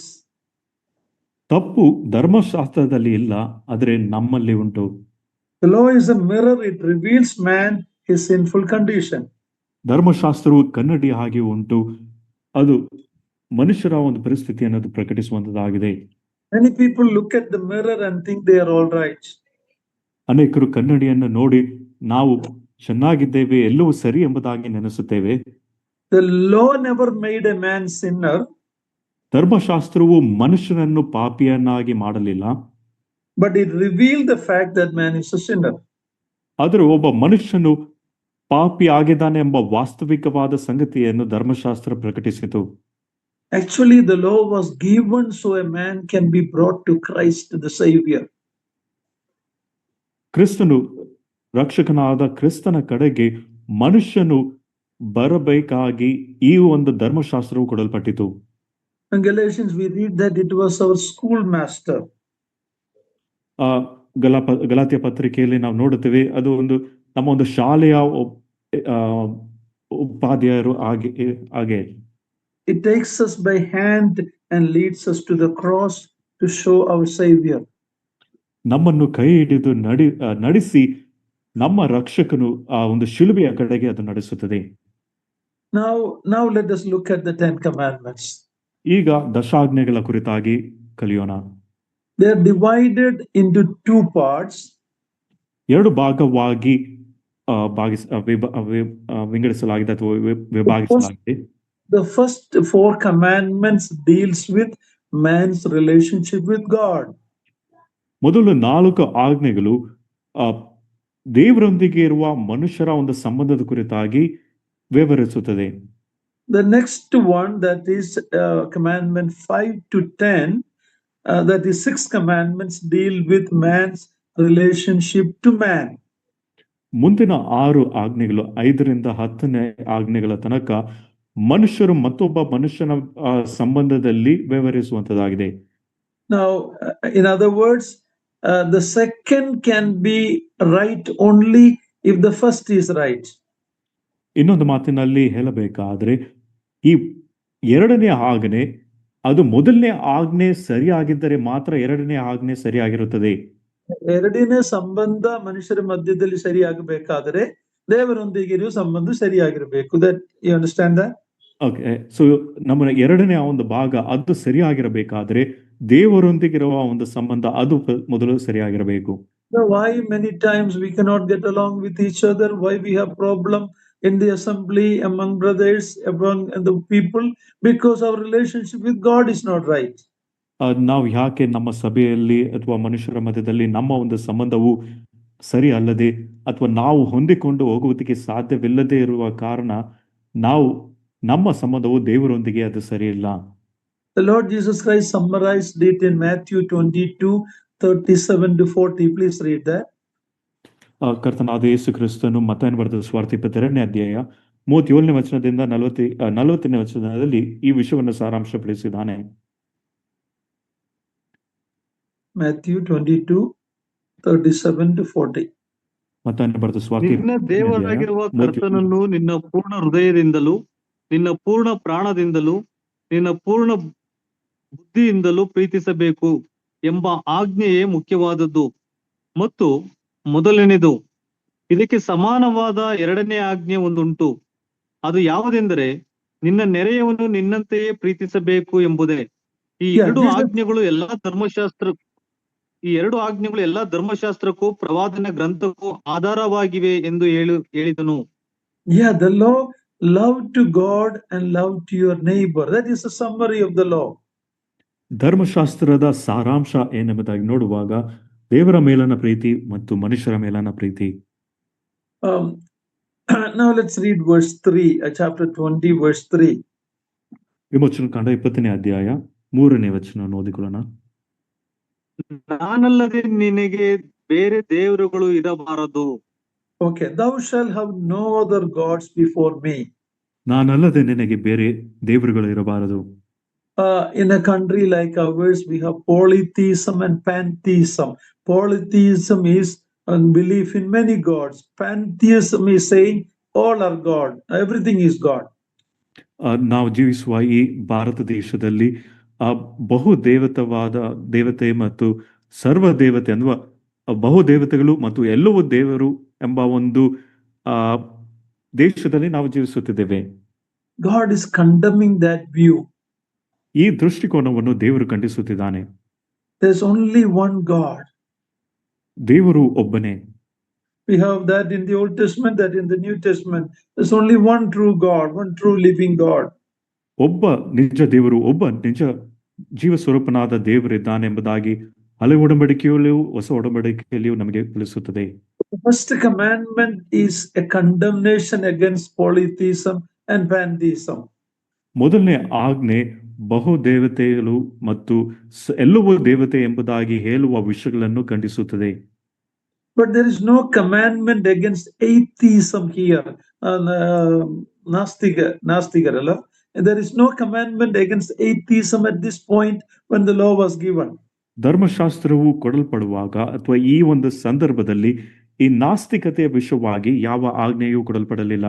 ತಪ್ಪು ಧರ್ಮಶಾಸ್ತ್ರದಲ್ಲಿ ಇಲ್ಲ, ಆದರೆ ನಮ್ಮಲ್ಲಿ ಉಂಟು. The law is a mirror, it reveals man his sinful condition. ಧರ್ಮಶಾಸ್ತ್ರವು ಕನ್ನಡಿ ಹಾಗೆ ಉಂಟು, ಅದು ಮನುಷ್ಯರ ಒಂದು ಪರಿಸ್ಥಿತಿಯನ್ನು ಅದು ಪ್ರಕಟಿಸುವಂತದ್ದಾಗಿದೆ. Many people look at the mirror and think they are all right. ಅನೇಕರು ಕನ್ನಡಿಯನ್ನು ನೋಡಿ ನಾವು ಚೆನ್ನಾಗಿದ್ದೇವೆ, ಎಲ್ಲವೂ ಸರಿ ಎಂಬುದಾಗಿ ನೆನೆಸುತ್ತೇವೆ. The law never made a man sinner. ಧರ್ಮಶಾಸ್ತ್ರವು ಮನುಷ್ಯನನ್ನು ಪಾಪಿಯನ್ನಾಗಿ ಮಾಡಲಿಲ್ಲ, but it revealed the fact that man is a sinner. ಆದರೆ ಒಬ್ಬ ಮನುಷ್ಯನು ಪಾಪಿ ಆಗಿದ್ದಾನೆ ಎಂಬ ವಾಸ್ತವಿಕವಾದ ಸಂಗತಿಯನ್ನು ಧರ್ಮಶಾಸ್ತ್ರ ಪ್ರಕಟಿಸಿತು. Actually, the law was given so a man can be brought to Christ, the Savior. ಕ್ರಿಸ್ತನು, ರಕ್ಷಕನಾದ ಕ್ರಿಸ್ತನ ಕಡೆಗೆ ಮನುಷ್ಯನು ಬರಬೇಕಾಗಿ ಈ ಒಂದು ಧರ್ಮಶಾಸ್ತ್ರವು ಕೊಡಲ್ಪಟ್ಟಿತು. In Galatians, we read that it was our schoolmaster. Galatia ಪತ್ರಿಕೆಯಲ್ಲಿ ನಾವು ನೋಡುತ್ತೇವೆ, ಅದು ನಮ್ಮ ಒಂದು ಶಾಲೆಯ ಉಪಾಧ್ಯಾಯರು ಹಾಗೆ. It takes us by hand and leads us to the cross to show our Savior. ನಮ್ಮನ್ನು ಕೈ ಹಿಡಿದು ನಡೆಸಿ ನಮ್ಮ ರಕ್ಷಕನು ಆ ಒಂದು ಶಿಲುಬೆಯ ಕಡೆಗೆ ಅದು ನಡೆಸುತ್ತದೆ. Now let us look at the 10 commandments. ಈಗ ದಶಾಜ್ಞೆಗಳ ಕುರಿತಾಗಿ ಕಲಿಯೋಣ. They are divided into 2 parts. ಎರಡು ಭಾಗವಾಗಿ ವಿಂಗಡಿಸಲಾಗಿದೆ ಅಥವಾ ವಿಭಾಗಿಸಲಾಗಿದೆ. The first 4 commandments deals with man's relationship with God. ಮೊದಲು 4 ಆಜ್ಞೆಗಳು ದೇವರೊಂದಿಗೆ ಇರುವ ಮನುಷ್ಯರ ಒಂದು ಸಂಬಂಧದ ಕುರಿತಾಗಿ ವಿವರಿಸುತ್ತದೆ. The next one, that is commandment 5 to 10, that is 6 commandments deal with man's relationship to man. ಮುಂದಿನ 6 ಆಜ್ಞೆಗಳು 5ರಿಂದ 10ನೇ ಆಜ್ಞೆಗಳ ತನಕ ಮನುಷ್ಯರು ಮತ್ತೊಬ್ಬ ಮನುಷ್ಯನ ಸಂಬಂಧದಲ್ಲಿ ವಿವರಿಸುವಂತದ್ದಾಗಿದೆ. Now, in other words, the second can be right only if the first is right. ಇನ್ನೊಂದು ಮಾತಿನಲ್ಲಿ ಹೇಳಬೇಕಾದ್ರೆ ಈ ಎರಡನೇ ಆಜ್ಞೆ ಅದು ಮೊದಲನೇ ಆಜ್ಞೆ ಸರಿಯಾಗಿದ್ದರೆ ಮಾತ್ರ ಎರಡನೇ ಆಜ್ಞೆ ಸರಿಯಾಗಿರುತ್ತದೆ. ಎರಡನೇ ಸಂಬಂಧ ಮನುಷ್ಯರ ಮಧ್ಯದಲ್ಲಿ ಸರಿಯಾಗಬೇಕಾದರೆ ದೇವರೊಂದಿಗೆ ಇರುವ ಸಂಬಂಧ ಸರಿಯಾಗಿರಬೇಕು. That you understand that? Okay, so ನಮ್ಮ ಎರಡನೇ ಒಂದು ಭಾಗ ಅದು ಸರಿಯಾಗಿರಬೇಕಾದ್ರೆ ದೇವರೊಂದಿಗಿರುವ ಒಂದು ಸಂಬಂಧ ಅದು ಮೊದಲು ಸರಿಯಾಗಿರಬೇಕು. Why many times we cannot get along with each other? Why we have problem in the assembly, among brothers, among the people? Because our relationship with God is not right. ನಾವು ಯಾಕೆ ನಮ್ಮ ಸಭೆಯಲ್ಲಿ ಅಥವಾ ಮನುಷ್ಯರ ಮಧ್ಯದಲ್ಲಿ ನಮ್ಮ ಒಂದು ಸಂಬಂಧವು ಸರಿ ಅಲ್ಲದೆ ಅಥವಾ ನಾವು ಹೊಂದಿಕೊಂಡು ಹೋಗುವುದಕ್ಕೆ ಸಾಧ್ಯವಿಲ್ಲದೆ ಇರುವ ಕಾರಣ ನಮ್ಮ ಸಂಬಂಧವು ದೇವರೊಂದಿಗೆ ಅದು ಸರಿ ಇಲ್ಲ. The Lord Jesus Christ summarized it in Matthew 22:37-40. Please read that. ಕರ್ತನಾದ ಯೇಸು ಕ್ರಿಸ್ತನು ಮತ್ತಾಯನ ಬರೆದ ಸುವಾರ್ತೆ 22ನೇ ಅಧ್ಯಾಯ 37ನೇ ವಚನದಿಂದ 40ನೇ ವಚನದಲ್ಲಿ ಈ ವಿಷಯವನ್ನು ಸಾರಾಂಶಪಡಿಸಿದ್ದಾನೆ. Matthew 22:37-40. ಮತ್ತಾಯನ ಬರೆದ ಸುವಾರ್ತೆ ನಿನ್ನ ದೇವರಾಗಿರುವ ಕರ್ತನನ್ನು ನಿನ್ನ ಪೂರ್ಣ ಹೃದಯದಿಂದಲೂ, ನಿನ್ನ ಪೂರ್ಣ ಪ್ರಾಣದಿಂದಲೂ, ನಿನ್ನ ಪೂರ್ಣ ಬುದ್ಧಿಯಿಂದಲೂ ಪ್ರೀತಿಸಬೇಕು ಎಂಬ ಆಜ್ಞೆಯೇ ಮುಖ್ಯವಾದದ್ದು ಮತ್ತು ಮೊದಲನೇದು. ಇದಕ್ಕೆ ಸಮಾನವಾದ ಎರಡನೇ ಆಜ್ಞೆ ಒಂದುಂಟು. ಅದು ಯಾವುದೆಂದರೆ, ನಿನ್ನ ನೆರೆಯವನು ನಿನ್ನಂತೆಯೇ ಪ್ರೀತಿಸಬೇಕು ಎಂಬುದೇ. ಈ ಎರಡು ಆಜ್ಞೆಗಳು ಎಲ್ಲಾ ಧರ್ಮಶಾಸ್ತ್ರಕ್ಕೂ ಪ್ರವಾದನ ಗ್ರಂಥಕ್ಕೂ ಆಧಾರವಾಗಿವೆ ಎಂದು ಹೇಳಿದನು. Yeah, the law, love to God and love to your neighbor. That is a summary of the law. ಧರ್ಮಶಾಸ್ತ್ರದ ಸಾರಾಂಶ ಏನೆಂಬುದಾಗಿ ನೋಡುವಾಗ ದೇವರ ಮೇಲನ ಪ್ರೀತಿ ಮತ್ತು ಮನುಷ್ಯರ ಮೇಲನ ಪ್ರೀತಿ. Now let's read verse 3, chapter 20, verse 3. ವಿಮೋಚನ ಕಾಂಡ 20ನೇ ಅಧ್ಯಾಯ 3ನೇ ವಚನವನ್ನು ಓದಿಕೊಳ್ಳೋಣ. ನಾನಲ್ಲದೆ ನಿನಗೆ ಬೇರೆ ದೇವರುಗಳು ಇರಬಾರದು. Okay, thou shalt have no other gods before me. ನಾನಲ್ಲದೆ ನಿನಗೆ ಬೇರೆ ದೇವರುಗಳು ಇರಬಾರದು. In a country like ours, we have polytheism and pantheism. Polytheism is belief in many gods. Pantheism is saying all are God, everything is God. ನಾವು ಜೀವಿಸುವ ಈ ಭಾರತ ದೇಶದಲ್ಲಿ ಬಹು ದೇವತೆ ಮತ್ತು ಸರ್ವ ದೇವತೆ ಅನ್ನುವ ಬಹು ದೇವತೆಗಳು ಮತ್ತು ಎಲ್ಲವೂ ದೇವರು ಎಂಬ ಒಂದು ದೇಶದಲ್ಲಿ ನಾವು ಜೀವಿಸುತ್ತಿದ್ದೇವೆ. God is condemning that view. ಈ ದೃಷ್ಟಿಕೋನವನ್ನು ದೇವರು ಖಂಡಿಸುತ್ತಿದ್ದಾನೆ. There's only one God. ದೇವರು ಒಬ್ಬನೇ. We have that in the Old Testament, that in the New Testament. There's only one true God, one true living God. ಒಬ್ಬ ನಿಜ ದೇವರು, ಒಬ್ಬ ನಿಜ ಜೀವ ಸ್ವರೂಪನಾದ ದೇವರಿದ್ದಾನೆ ಎಂಬುದಾಗಿ ಹಳೆ ಒಡಂಬಡಿಕೆಯಲ್ಲಿಯೂ ಹೊಸ ಒಡಂಬಡಿಕೆಯಲ್ಲಿಯೂ ನಮಗೆ ತಿಳಿಸುತ್ತದೆ. The first commandment is a condemnation against polytheism and pantheism. ಮೊದಲನೇ ಆಜ್ಞೆ ಬಹು ದೇವತೆಗಳು ಮತ್ತು ಎಲ್ಲವೂ ದೇವತೆ ಎಂಬುದಾಗಿ ಹೇಳುವ ವಿಷಯಗಳನ್ನು ಖಂಡಿಸುತ್ತದೆ. But there is no commandment against atheism here. Nastigara. There is no commandment against atheism at this point when the law was given. ಧರ್ಮಶಾಸ್ತ್ರವು ಕೊಡಲ್ಪಡುವಾಗ ಅಥವಾ ಈ ಒಂದು ಸಂದರ್ಭದಲ್ಲಿ ಈ ನಾಸ್ತಿಕತೆಯ ವಿಷಯವಾಗಿ ಯಾವ ಆಜ್ಞೆಯೂ ಕೊಡಲ್ಪಡಲಿಲ್ಲ.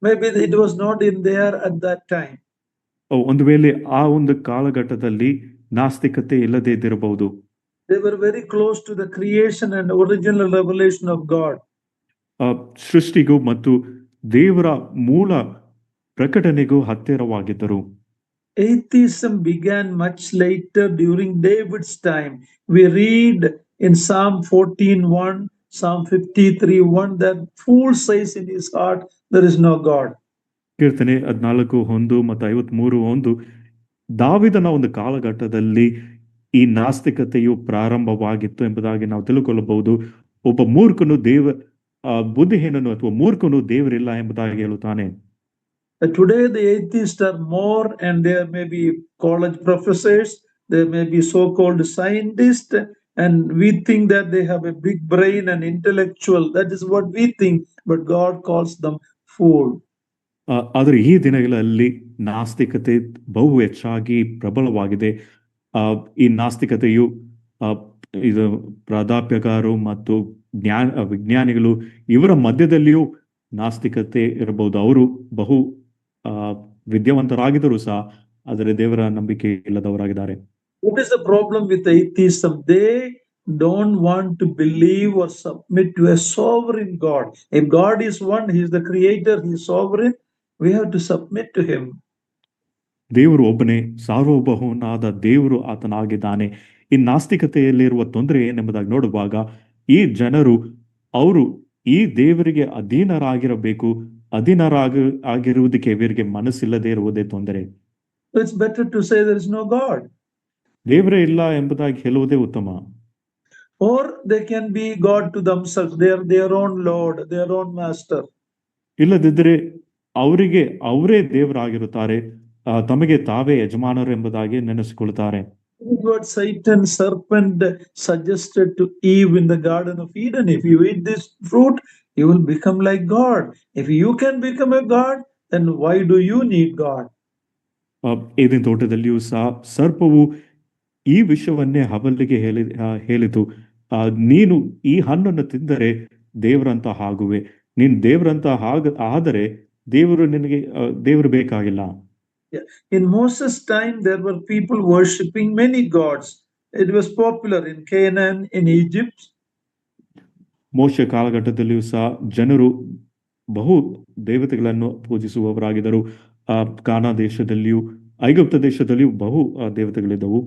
Maybe it was not in there at that time. ಒಂದು ವೇಳೆ ಆ ಒಂದು ಕಾಲಘಟ್ಟದಲ್ಲಿ ನಾಸ್ತಿಕತೆ ಇಲ್ಲದೆ ಇದ್ದಿರಬಹುದು. They were very close to the creation and original revelation of God. ಸೃಷ್ಟಿಗೂ ಮತ್ತು ದೇವರ ಮೂಲ ಪ್ರಕಟಣೆಗೂ ಹತ್ತಿರವಾಗಿದ್ದರು. Atheism began much later during David's time. We read in Psalm 14:1, Psalm 53:1 that fool says in his heart there is no God. ಕೀರ್ತನೆ 14:1 ಮತ್ತು 53:1 ದಾವಿದನ ಒಂದು ಕಾಲಘಟ್ಟದಲ್ಲಿ ಈ ನಾಸ್ತಿಕತೆಯು ಪ್ರಾರಂಭವಾಗಿತ್ತು ಎಂಬುದಾಗಿ ನಾವು ತಿಳ್ಕೊಳ್ಳಬಹುದು. ಒಬ್ಬ ಮೂರ್ಖನು ಬುದ್ಧಿಹೀನನು ಅಥವಾ ಮೂರ್ಖನು ದೇವರಿಲ್ಲ ಎಂಬುದಾಗಿ ಹೇಳುತ್ತಾನೆ. Today the atheists are more, and there may be college professors, there may be so-called scientists, and we think that they have a big brain and intellectual. That is what we think, but God calls them fool. ಆದರೆ ಈ ದಿನಗಳಲ್ಲಿ ನಾಸ್ತಿಕತೆ ಬಹು ಹೆಚ್ಚಾಗಿ ಪ್ರಬಲವಾಗಿದೆ. ಈ ನಾಸ್ತಿಕತೆಯು ಇದು ಪ್ರಾಧ್ಯಾಪಕರು ಮತ್ತು ವಿಜ್ಞಾನಿಗಳು ಇವರ ಮಧ್ಯದಲ್ಲಿಯೂ ನಾಸ್ತಿಕತೆ ಇರಬಹುದು. ಅವರು ಬಹು ವಿದ್ಯಾವಂತರಾಗಿದ್ದರೂ ಸಹ ಆದರೆ ದೇವರ ನಂಬಿಕೆ ಇಲ್ಲದವರಾಗಿದ್ದಾರೆ. What is the problem with atheism? They don't want to believe or submit to a sovereign God. If God is one, He is the creator, He is sovereign, we have to submit to Him. ದೇವರು ಒಬ್ಬನೇ, ಸಾರ್ವಭೌಮನಾದ ದೇವರು ಆತನಾಗಿದ್ದಾನೆ. ಈ ನಾಸ್ತಿಕತೆಯಲ್ಲಿರುವ ತೊಂದರೆ ಏನೆಂಬುದಾಗಿ ನೋಡುವಾಗ ಈ ಜನರು ಅವರು ಈ ದೇವರಿಗೆ ಅಧೀನರಾಗಿರಬೇಕು, ಆಗಿರುವುದಕ್ಕೆ ಇವರಿಗೆ ಮನಸ್ಸಿಲ್ಲದೆ ಇರುವುದೇ ತೊಂದರೆ. It's better to say there is no God. ದೇವರೇ ಇಲ್ಲ ಎಂಬುದಾಗಿ ಹೇಳುವುದೇ ಉತ್ತಮ. Or they can be God to themselves, they are their own Lord, their own master. ಇಲ್ಲದಿದ್ದರೆ ಅವರೇ ದೇವರಾಗಿರುತ್ತಾರೆ, ತಮಗೆ ತಾವೇ ಯಜಮಾನರು ಎಂಬುದಾಗಿ ನೆನೆಸಿಕೊಳ್ತಾರೆ. This is what Satan, serpent, suggested to Eve in the Garden of Eden. If you eat this fruit, you will become like God. If you can become a God, then why do you need God? Eden ತೋಟದಲ್ಲಿಯೂ ಸಹ ಸರ್ಪವು ಈ ವಿಷಯವನ್ನೇ ಹವಲಿಗೆ ಹೇಳಿತು, ನೀನು ಈ ಹಣ್ಣನ್ನು ತಿಂದರೆ ದೇವರಂತ ಆಗುವೆ, ನೀನು ದೇವರಂತ ಆದರೆ ದೇವರು ಬೇಕಾಗಿಲ್ಲ. In Moses' time, there were people worshipping many gods. It was popular in Canaan, in Egypt. ಮೋಶೆ ಕಾಲಘಟ್ಟದಲ್ಲಿಯೂ ಸಹ ಜನರು ಬಹು ದೇವತೆಗಳನ್ನು ಪೂಜಿಸುವವರಾಗಿದ್ದರು. ಕಾನಾ ದೇಶದಲ್ಲಿಯೂ ಐಗುಪ್ತ ದೇಶದಲ್ಲಿಯೂ ಬಹು ದೇವತೆಗಳಿದ್ದವು.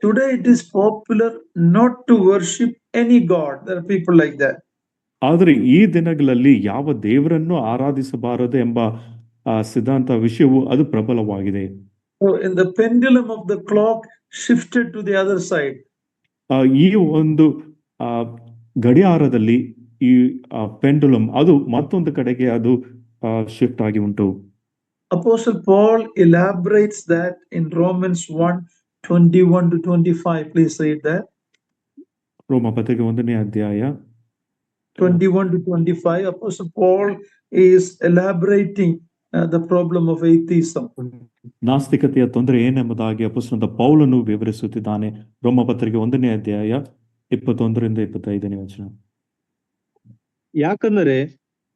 Today it is popular not to worship any god. There are people like that. ಆದರೆ ಈ ದಿನಗಳಲ್ಲಿ ಯಾವ ದೇವರನ್ನು ಆರಾಧಿಸಬಾರದು ಎಂಬ ಸಿದ್ಧಾಂತ ವಿಷಯವು ಅದು ಪ್ರಬಲವಾಗಿದೆ. So in the pendulum of the clock shifted to the other side. ಈ ಒಂದು ಗಡಿಯಾರದಲ್ಲಿ ಈ ಪೆಂಡುಲಮ್ ಅದು ಮತ್ತೊಂದು ಕಡೆಗೆ ಅದು ಶಿಫ್ಟ್ ಆಗಿ ಉಂಟು. Apostle Paul elaborates that in Romans 1:21-25. Please read that. ರೋಮ ಪತ್ರಿಕೆ 1ನೇ ಅಧ್ಯಾಯ 21-25. Apostle Paul is elaborating the problem of atheism. ನಾಸ್ತಿಕತೆಯ ತೊಂದರೆ ಏನೆಂಬುದಾಗಿ ಅಪೊಸ್ತಲನಾದ ಪೌಲನು ವಿವರಿಸುತ್ತಿದ್ದಾನೆ. ರೋಮ ಪತ್ರಿಕೆ 1ನೇ ಅಧ್ಯಾಯ 21-25 ವಚನ. ಯಾಕಂದರೆ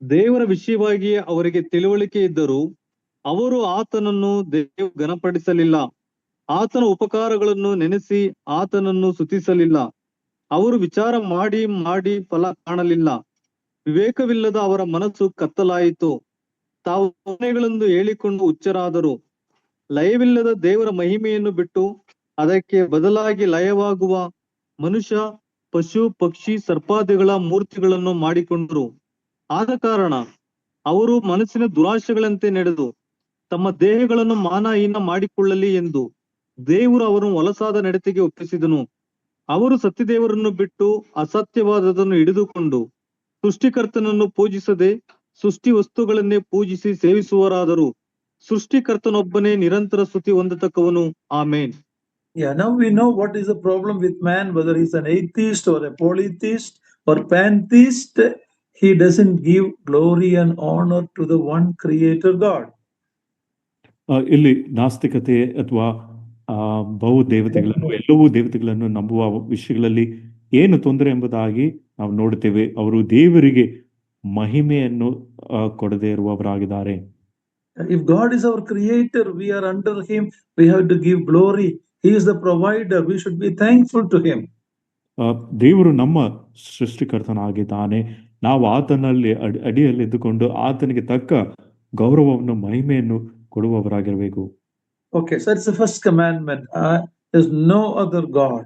ದೇವರ ವಿಷಯವಾಗಿ ಅವರಿಗೆ ತಿಳುವಳಿಕೆ ಇದ್ದರೂ ಅವರು ಆತನನ್ನು ಘನಪಡಿಸಲಿಲ್ಲ, ಆತನ ಉಪಕಾರಗಳನ್ನು ನೆನೆಸಿ ಆತನನ್ನು ಸ್ತುತಿಸಲಿಲ್ಲ. ಅವರು ವಿಚಾರ ಮಾಡಿ ಮಾಡಿ ಫಲ ಕಾಣಲಿಲ್ಲ. ವಿವೇಕವಿಲ್ಲದ ಅವರ ಮನಸ್ಸು ಕತ್ತಲಾಯಿತು. ತಾವು ಮನೆಗಳೆಂದು ಹೇಳಿಕೊಂಡು ಹುಚ್ಚರಾದರು. ಲಯವಿಲ್ಲದ ದೇವರ ಮಹಿಮೆಯನ್ನು ಬಿಟ್ಟು ಅದಕ್ಕೆ ಬದಲಾಗಿ ಲಯವಾಗುವ ಮನುಷ್ಯ, ಪಶು, ಪಕ್ಷಿ, ಸರ್ಪಾದಿಗಳ ಮೂರ್ತಿಗಳನ್ನು ಮಾಡಿಕೊಂಡರು. ಆದ ಕಾರಣ ಅವರು ಮನಸ್ಸಿನ ದುರಾಶೆಗಳಂತೆ ನಡೆದು ತಮ್ಮ ದೇಹಗಳನ್ನು ಮಾನಹೀನ ಮಾಡಿಕೊಳ್ಳಲಿ ಎಂದು ದೇವರು ಅವರನ್ನು ಹೊಲಸಾದ ನಡತೆಗೆ ಒಪ್ಪಿಸಿದನು. ಅವರು ಸತ್ಯದೇವರನ್ನು ಬಿಟ್ಟು ಅಸತ್ಯವಾದದನ್ನು ಹಿಡಿದುಕೊಂಡು ಸೃಷ್ಟಿಕರ್ತನನ್ನು ಪೂಜಿಸದೆ ಸೃಷ್ಟಿ ವಸ್ತುಗಳನ್ನೇ ಪೂಜಿಸಿ ಸೇವಿಸುವರಾದರು. ಸೃಷ್ಟಿಕರ್ತನೊಬ್ಬನೇ ನಿರಂತರ ಸ್ತುತಿ ಹೊಂದತಕ್ಕವನು. ಆಮೇನ್. Yeah, now we know what is the problem with man, whether he's an atheist or a polytheist or pantheist. He doesn't give glory and honor to the one creator God. ಇಲ್ಲಿ ನಾಸ್ತಿಕತೆ ಅಥವಾ ಬಹು ದೇವತೆಗಳನ್ನು, ಎಲ್ಲವೂ ದೇವತೆಗಳನ್ನು ನಂಬುವ ವಿಷಯಗಳಲ್ಲಿ ಏನು ತೊಂದರೆ ಎಂಬುದಾಗಿ ನಾವು ನೋಡುತ್ತೇವೆ. ಅವರು ದೇವರಿಗೆ ಮಹಿಮೆಯನ್ನು ಕೊಡದೇ ಇರುವವರಾಗಿದ್ದಾರೆ. If God is our creator, we are under him, we have to give glory. He is the provider, we should be thankful to him. ದೇವರು ನಮ್ಮ ಸೃಷ್ಟಿಕರ್ತನಾಗಿದ್ದಾನೆ, ನಾವು ಆತನಲ್ಲಿ ಅಡಿಯಲ್ಲಿ ಇದ್ದುಕೊಂಡು ಆತನಿಗೆ ತಕ್ಕ ಗೌರವವನ್ನು ಮಹಿಮೆಯನ್ನು ಕೊಡುವವರಾಗಿರಬೇಕು. Okay, so that's the first commandment. There's no other God.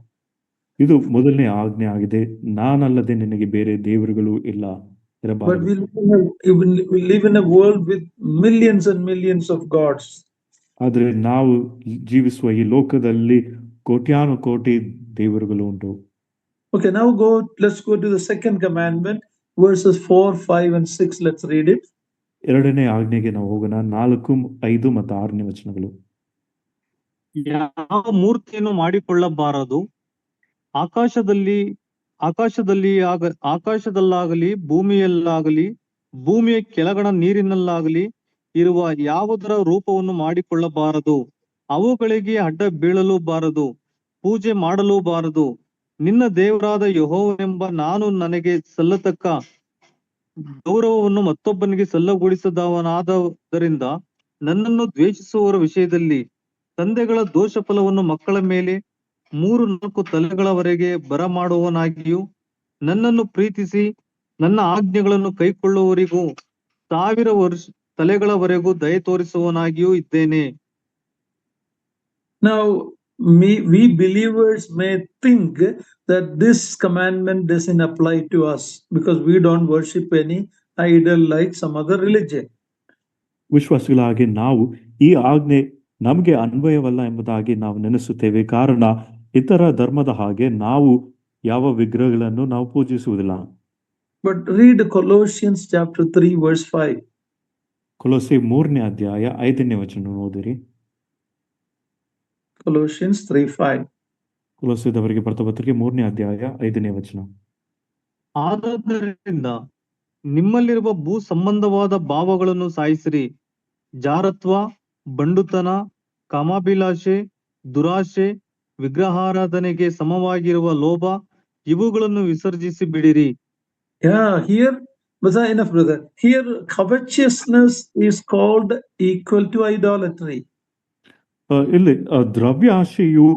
ಇದು ಮೊದಲನೇ ಆಜ್ಞೆ ಆಗಿದೆ, ನಾನಲ್ಲದೆ ನಿನಗೆ ಬೇರೆ ದೇವರುಗಳು ಇಲ್ಲ. But we live in a world with millions and millions of gods. ಆದ್ರೆ ನಾವು ಜೀವಿಸುವ ಈ ಲೋಕದಲ್ಲಿ ಕೋಟ್ಯಾನು ಕೋಟಿ ದೇವರುಗಳು ಉಂಟು. Okay, now let's go to the second commandment, verses 4, 5 and 6. Let's read it. ಎರಡನೇ ಆಜ್ಞೆಗೆ ನಾವು ಹೋಗೋಣ. 4, 5 ಮತ್ತು 6ನೇ ವಚನಗಳು. ಯಾವ ಮೂರ್ತಿಯನ್ನು ಮಾಡಿಕೊಳ್ಳಬಾರದು. ಆಕಾಶದಲ್ಲಾಗಲಿ ಭೂಮಿಯಲ್ಲಾಗಲಿ ಭೂಮಿಯ ಕೆಳಗಣ ನೀರಿನಲ್ಲಾಗಲಿ ಇರುವ ಯಾವುದರ ರೂಪವನ್ನು ಮಾಡಿಕೊಳ್ಳಬಾರದು. ಅವುಗಳಿಗೆ ಅಡ್ಡ ಬೀಳಲು ಬಾರದು, ಪೂಜೆ ಮಾಡಲೂ ಬಾರದು. ನಿನ್ನ ದೇವರಾದ ಯೆಹೋವನೆಂಬ ನಾನು ನನಗೆ ಸಲ್ಲತಕ್ಕ ಗೌರವವನ್ನು ಮತ್ತೊಬ್ಬನಿಗೆ ಸಲ್ಲಗೊಳಿಸದವನಾದದರಿಂದ ನನ್ನನ್ನು ದ್ವೇಷಿಸುವವರ ವಿಷಯದಲ್ಲಿ ತಂದೆಗಳ ದೋಷ ಫಲವನ್ನು ಮಕ್ಕಳ ಮೇಲೆ 3-4 ತಲೆಗಳವರೆಗೆ ಬರಮಾಡುವವನಾಗಿಯೂ, ನನ್ನನ್ನು ಪ್ರೀತಿಸಿ ನನ್ನ ಆಜ್ಞೆಗಳನ್ನು ಕೈಕೊಳ್ಳುವವರಿಗೂ 1000 ತಲೆಗಳವರೆಗೂ ದಯೆ ತೋರಿಸುವವನಾಗಿಯೂ ಇದ್ದೇನೆ. Now, we believers may think that this commandment doesn't apply to us because we don't worship any idol like some other religion. ವಿಶ್ವಾಸಿಗಳಾಗಿ ನಾವು ಈ ಆಜ್ಞೆ ನಮಗೆ ಅನ್ವಯವಲ್ಲ ಎಂಬುದಾಗಿ ನಾವು ನೆನೆಸುತ್ತೇವೆ. ಕಾರಣ ಇತರ ಧರ್ಮದ ಹಾಗೆ ನಾವು ಯಾವ ವಿಗ್ರಹಗಳನ್ನು ನಾವು ಪೂಜಿಸುವುದಿಲ್ಲ. But read Colossians chapter 3 verse 5. ಕೊಲೊಸ್ಸೆ 3ನೇ ಅಧ್ಯಾಯ 5ನೇ ವಚನ ಓದಿರಿ. Colossians 3:5. ಕೊಲೊಸ್ಸೆದವರಿಗೆ ಬರೆದ ಪತ್ರಿಕೆ 3ನೇ ಅಧ್ಯಾಯ 5ನೇ ವಚನ. ಆದದರಿಂದ ನಿಮ್ಮಲ್ಲಿರುವ ಭೂ ಸಂಬಂಧವಾದ ಭಾವಗಳನ್ನು ಸಾಯಿಸಿರಿ. ಜಾರತ್ವ, ಬಂಡುತನ, ಕಾಮಾಭಿಲಾಷೆ, ದುರಾಶೆ, ವಿಗ್ರಹಾರಾಧನೆಗೆ ಸಮವಾಗಿರುವ ಲೋಭ, ಇವುಗಳನ್ನು ವಿಸರ್ಜಿಸಿ ಬಿಡಿರಿ. Yeah, here, enough, brother. Here, covetousness is called equal to idolatry. ಇಲ್ಲಿ ದ್ರವ್ಯ ಆಶೆಯು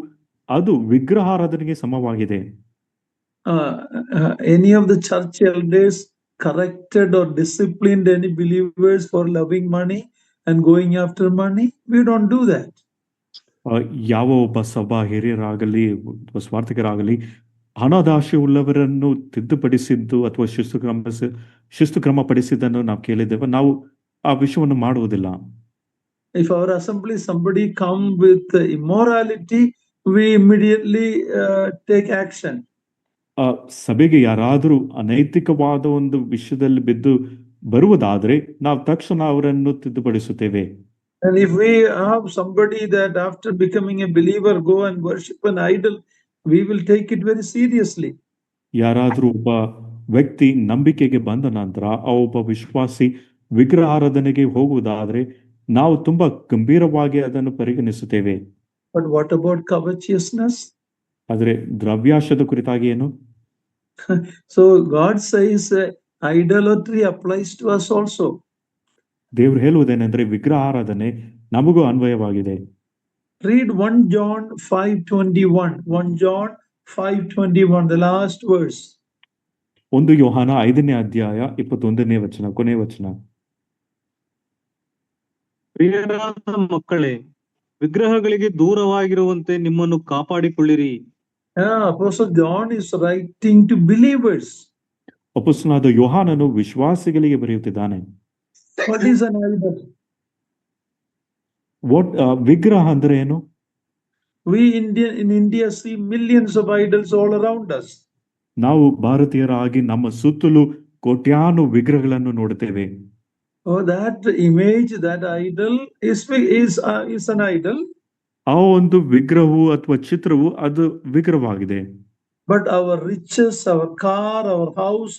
ಅದು ವಿಗ್ರಹಾರಾಧನೆಗೆ ಸಮವಾಗಿದೆ. Any of the church elders corrected or disciplined any believers for loving money and going after money? We don't do that. ಯಾವ ಒಬ್ಬ ಸಭಾ ಹಿರಿಯರಾಗಲಿ ಸ್ವಾರ್ಥಕರಾಗಲಿ ಹಣದಾಶೆ ಉಳ್ಳವರನ್ನು ತಿದ್ದುಪಡಿಸಿದ್ದು ಅಥವಾ ಶಿಸ್ತು ಕ್ರಮ ಪಡಿಸಿದ್ದನ್ನು ನಾವು ಕೇಳಿದ್ದೇವೆ. ನಾವು ಆ ವಿಷಯವನ್ನು ಮಾಡುವುದಿಲ್ಲ. If our assembly somebody come with immorality, we immediately take action. ಸಭೆಗೆ ಯಾರಾದರೂ ಅನೈತಿಕವಾದ ಒಂದು ವಿಷಯದಲ್ಲಿ ಬಿದ್ದು ಬರುವುದಾದ್ರೆ ನಾವು ತಕ್ಷಣ ಅವರನ್ನು ತಿದ್ದುಪಡಿಸುತ್ತೇವೆ. And if we have somebody that after becoming a believer go and worship an idol, we will take it very seriously. ಯಾರಾದರೂ ಒಬ್ಬ ವ್ಯಕ್ತಿ ನಂಬಿಕೆಗೆ ಬಂದ ನಂತರ ಆ ಒಬ್ಬ ವಿಶ್ವಾಸಿ ವಿಗ್ರಹಾರಾಧನೆಗೆ ಹೋಗುವುದಾದ್ರೆ ನಾವು ತುಂಬಾ ಗಂಭೀರವಾಗಿ ಅದನ್ನು ಪರಿಗಣಿಸುತ್ತೇವೆ. But what about covetousness? ಆದರೆ ದ್ರವ್ಯಾಶದ ಕುರಿತಾಗಿ ಏನು? So God says idolatry applies to us also. ದೇವರು ಹೇಳುವುದೇನೆಂದ್ರೆ ವಿಗ್ರಹಾರಾಧನೆ ನಮಗೂ ಅನ್ವಯವಾಗಿದೆ. Read 1 John 5:21. 1 John 5:21, the last verse. 1 ಯೋಹಾನ 5ನೇ ಅಧ್ಯಾಯ 21ನೇ ವಚನ, ಕೊನೆ ವಚನ. ಪ್ರಿಯರಾದ ಮಕ್ಕಳೇ, ವಿಗ್ರಹಗಳಿಗೆ ದೂರವಾಗಿರುವಂತೆ ನಿಮ್ಮನ್ನು ಕಾಪಾಡಿಕೊಳ್ಳಿರಿ. Apostle John is writing to believers. ಅಪೊಸ್ತಲನಾದ ಯೋಹಾನನು ವಿಶ್ವಾಸಿಗಳಿಗೆ ಬರೆಯುತ್ತಿದ್ದಾನೆ. What is an idol? ವಿಗ್ರಹ ಅಂದ್ರೆ ಏನು? We in India see millions of idols all around us. ನಾವು ಭಾರತೀಯರಾಗಿ ನಮ್ಮ ಸುತ್ತಲೂ ಕೋಟ್ಯಾನು ವಿಗ್ರಹಗಳನ್ನು ನೋಡುತ್ತೇವೆ. Oh, that image, that idol is an idol. ಆ ಒಂದು ವಿಗ್ರಹವು ಅಥವಾ ಚಿತ್ರವು ಅದು ವಿಗ್ರಹವಾಗಿದೆ. But our riches, our car, our house,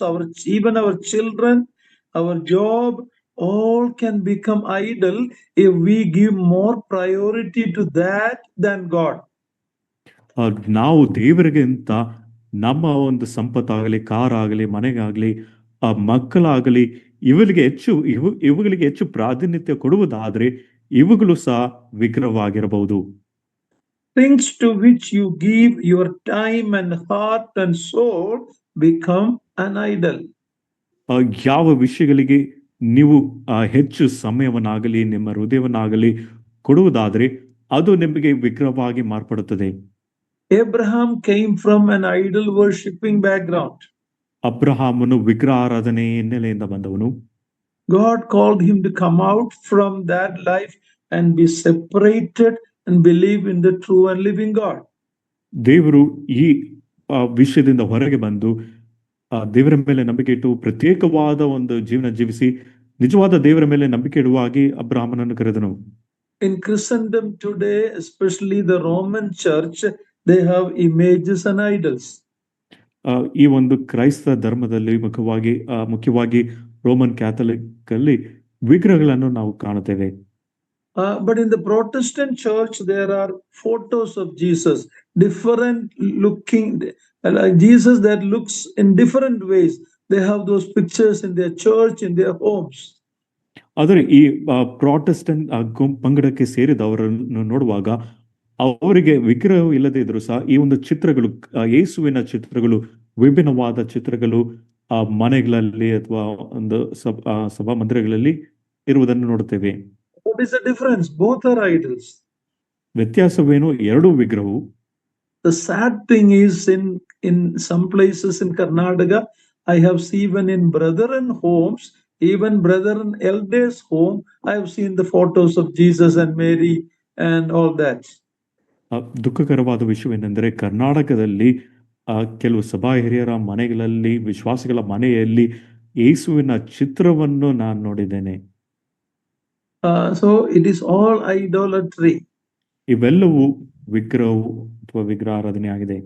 even our children, our job, all can become idol if we give more priority to that than God. ನಾವು ದೇವರಿಗಿಂತ ನಮ್ಮ ಒಂದು ಸಂಪತ್ತಾಗಲಿ, ಕಾರ್ ಆಗಲಿ, ಮನೆಗಾಗಲಿ, ಮಕ್ಕಳಾಗಲಿ ಇವುಗಳಿಗೆ ಹೆಚ್ಚು ಪ್ರಾಧಾನ್ಯತೆ ಕೊಡುವುದಾದ್ರೆ ಇವುಗಳು ಸಹ ವಿಗ್ರಹವಾಗಿರಬಹುದು. Things to which you give your time and heart and soul become an idol. ಯಾವ ವಿಷಯಗಳಿಗೆ ನೀವು ಹೆಚ್ಚು ಸಮಯವನ್ನಾಗಲಿ ನಿಮ್ಮ ಹೃದಯವನ್ನಾಗಲಿ ಕೊಡುವುದಾದ್ರೆ ಅದು ನಿಮಗೆ ವಿಗ್ರಹವಾಗಿ ಮಾರ್ಪಡುತ್ತದೆ. Abraham came from an idol worshipping background. ಅಬ್ರಹಾಮನು ವಿಗ್ರಹಾರಾಧನೆ ಹಿನ್ನೆಲೆಯಿಂದ ಬಂದವನು. God called him to come out from that life and be separated and believe in the true and living God. ದೇವರು ಈ ವಿಷಯದಿಂದ ಹೊರಗೆ ಬಂದು ದೇವರ ಮೇಲೆ ನಂಬಿಕೆ ಇಟ್ಟು ಪ್ರತ್ಯೇಕವಾದ ಒಂದು ಜೀವನ ಜೀವಿಸಿ ನಿಜವಾದ ದೇವರ ಮೇಲೆ ನಂಬಿಕೆ ಇಡುವಾಗಿ ಅಬ್ರಹಾಮನನ್ನು ಕರೆದನು. In Christendom today, especially the Roman Church, they have images and idols. ಈ ಒಂದು ಕ್ರೈಸ್ತ ಧರ್ಮದಲ್ಲಿ ಮುಖ್ಯವಾಗಿ ರೋಮನ್ ಕ್ಯಾಥಲಿಕ್ ಅಲ್ಲಿ ವಿಗ್ರಹಗಳನ್ನು ನಾವು ಕಾಣುತ್ತೇವೆ. But in the Protestant church, there are photos of Jesus, different looking, like Jesus that looks in different ways. They have those pictures in their church, in their homes. ಆದರೆ ಈ ಪ್ರಾಟೆಸ್ಟೆಂಟ್ ಪಂಗಡಕ್ಕೆ ಸೇರಿದವರನ್ನು ನೋಡುವಾಗ ಅವರಿಗೆ ವಿಗ್ರಹ ಇಲ್ಲದೆ ಇದ್ರು ಸಹ ಈ ಒಂದು ಚಿತ್ರಗಳು, ಯೇಸುವಿನ ಚಿತ್ರಗಳು, ವಿಭಿನ್ನವಾದ ಚಿತ್ರಗಳು ಮನೆಗಳಲ್ಲಿ ಅಥವಾ ಒಂದು ಸಭಾ ಮಂದಿರಗಳಲ್ಲಿ ಇರುವುದನ್ನು ನೋಡುತ್ತೇವೆ. What is the difference? Both are idols. ವ್ಯತ್ಯಾಸವೇನು? ಎರಡೂ ವಿಗ್ರಹವು. The sad thing is in some places in Karnataka, I have seen in brethren homes, even brethren elders home, I have seen the photos of Jesus and Mary and all that. ದುಃಖಕರವಾದ ವಿಷಯವೇನೆಂದರೆ ಕರ್ನಾಟಕದಲ್ಲಿ ಕೆಲವು ಸಭಾ ಹಿರಿಯರ ಮನೆಗಳಲ್ಲಿ, ವಿಶ್ವಾಸಿಗಳ ಮನೆಯಲ್ಲಿ ಯೇಸುವಿನ ಚಿತ್ರವನ್ನು ನಾನು ನೋಡಿದ್ದೇನೆ. So it is all idolatry. ಇವೆಲ್ಲವೂ ವಿಗ್ರಹವು ಅಥವಾ ವಿಗ್ರಹಾರಾಧನೆ ಆಗಿದೆ.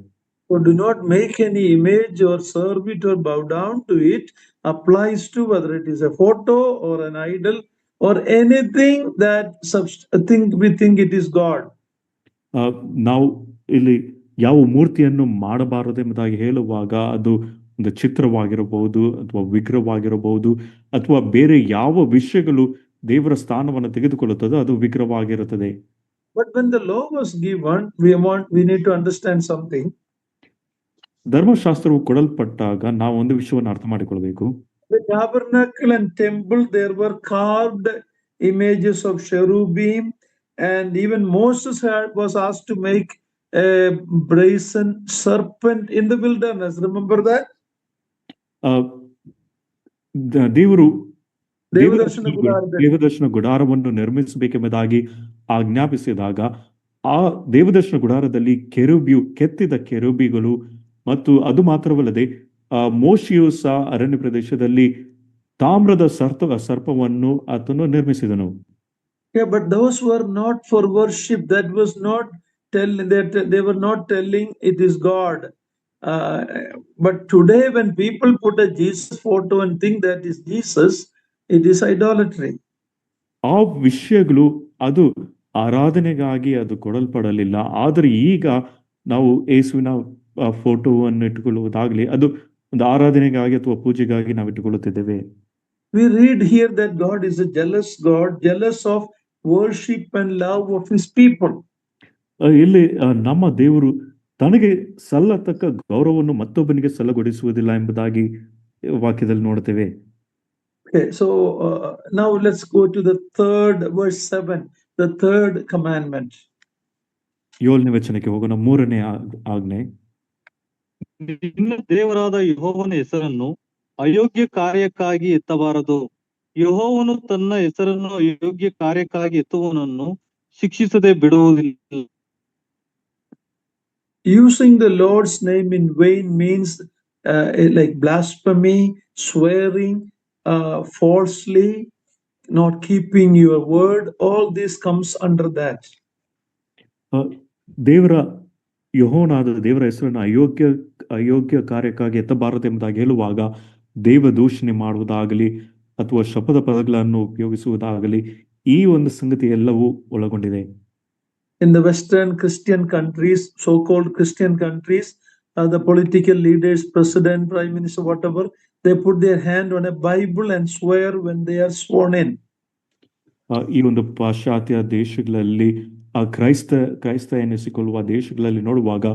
So do not make any image or serve it or bow down to it applies to whether it is a photo or an idol or anything that we think it is God. ನಾವು ಇಲ್ಲಿ ಯಾವ ಮೂರ್ತಿಯನ್ನು ಮಾಡಬಾರದು ಎಂಬುದಾಗಿ ಹೇಳುವಾಗ ಅದು ಒಂದು ಚಿತ್ರವಾಗಿರಬಹುದು ಅಥವಾ ವಿಗ್ರಹವಾಗಿರಬಹುದು ಅಥವಾ ಬೇರೆ ಯಾವ ವಿಷಯಗಳು ದೇವರ ಸ್ಥಾನವನ್ನು ತೆಗೆದುಕೊಳ್ಳುತ್ತದೋ ಅದು ವಿಗ್ರಹವಾಗಿರುತ್ತದೆ. But when the law was given, we need to understand something. ಧರ್ಮಶಾಸ್ತ್ರವು ಕೊಡಲ್ಪಟ್ಟಾಗ ನಾವು ಒಂದು ವಿಷಯವನ್ನು ಅರ್ಥ ಮಾಡಿಕೊಳ್ಬೇಕು. The tabernacle and temple, there were carved images of cherubim, and even Moses was asked to make a brazen serpent in the wilderness. Remember that? ದೇವರು ದೇವದರ್ಶನ ದೇವದರ್ಶನ ಗುಡಾರವನ್ನು ನಿರ್ಮಿಸಬೇಕೆಂಬುದಾಗಿ ಆಜ್ಞಾಪಿಸಿದಾಗ ಆ ದೇವದರ್ಶನ ಗುಡಾರದಲ್ಲಿ ಕೆತ್ತಿದ ಕೆರೂಬಿಗಳು ಮತ್ತು ಅದು ಮಾತ್ರವಲ್ಲದೆ ಮೋಶೆಯು ಸಹ ಅರಣ್ಯ ಪ್ರದೇಶದಲ್ಲಿ ತಾಮ್ರದ ಸರ್ಪವನ್ನು ಆತನು ನಿರ್ಮಿಸಿದನು. Yeah, but those were not for worship. That was not they were not telling it is God. But today when people put a Jesus photo and think that is Jesus, it is idolatry. ಆ ವಿಷಯಗಳು ಅದು ಆರಾಧನೆಗಾಗಿ ಅದು ಕೊಡಲ್ಪಡಲಿಲ್ಲ. ಆದರೆ ಈಗ ನಾವು ಯೇಸುವಿನ ಫೋಟೋವನ್ನು ಇಟ್ಟುಕೊಳ್ಳುವುದಾಗ್ಲಿ ಅದು ಒಂದು ಆರಾಧನೆಗಾಗಿ ಅಥವಾ ಪೂಜೆಗಾಗಿ ನಾವು ಇಟ್ಟುಕೊಳ್ಳುತ್ತಿದ್ದೇವೆ. We read here that God is a jealous God, jealous of worship and love of his people. ಇಲ್ಲಿ ನಮ್ಮ ದೇವರು ತನಗೆ ಸಲ್ಲತಕ್ಕ ಗೌರವವನ್ನು ಮತ್ತೊಬ್ಬನಿಗೆ ಸಲ್ಲಗೊಡಿಸುವುದಿಲ್ಲ ಎಂಬುದಾಗಿ ವಾಕ್ಯದಲ್ಲಿ ನೋಡ್ತೇವೆ. Okay, so now let's go to the third verse 7, the third commandment. 7ನೇ ವಚನಕ್ಕೆ ಹೋಗೋಣ. 3ನೇ ಆಜ್ಞೆ, ನಿನ್ನ ದೇವರಾದ ಯೆಹೋವನ ಹೆಸರನ್ನು ಅಯೋಗ್ಯ ಕಾರ್ಯಕ್ಕಾಗಿ ಎತ್ತಬಾರದು. ಯೆಹೋವನು ತನ್ನ ಹೆಸರನ್ನು ಅಯೋಗ್ಯ ಕಾರ್ಯಕ್ಕಾಗಿ ಎತ್ತುವವನನ್ನು ಶಿಕ್ಷಿಸದೆ ಬಿಡುವುದಿಲ್ಲ. Using the Lord's name in vain means like blasphemy, swearing falsely, not keeping your word. All this comes under that. ಯೆಹೋವನಾದ ದೇವರ ಹೆಸರನ್ನು ಅಯೋಗ್ಯ ಕಾರ್ಯಕ್ಕಾಗಿ ಎತ್ತಬಾರದು ಎಂಬುದಾಗಿ ಹೇಳುವಾಗ ದೇವ ದೂಷಣೆ ಮಾಡುವುದಾಗಲಿ ಅಥವಾ ಶಪಥ ಪದಗಳನ್ನು ಉಪಯೋಗಿಸುವುದಾಗಲಿ ಈ ಒಂದು ಸಂಗತಿ ಎಲ್ಲವೂ ಒಳಗೊಂಡಿದೆ. In the Western Christian countries, so-called Christian countries, the political leaders, president, prime minister, whatever, they put their hand on a Bible and swear when they are sworn in. ಈ ಒಂದು ಪಾಶ್ಚಾತ್ಯ ದೇಶಗಳಲ್ಲಿ ಕ್ರೈಸ್ತ ಎನಿಸಿಕೊಳ್ಳುವ ದೇಶಗಳಲ್ಲಿ ನೋಡುವಾಗ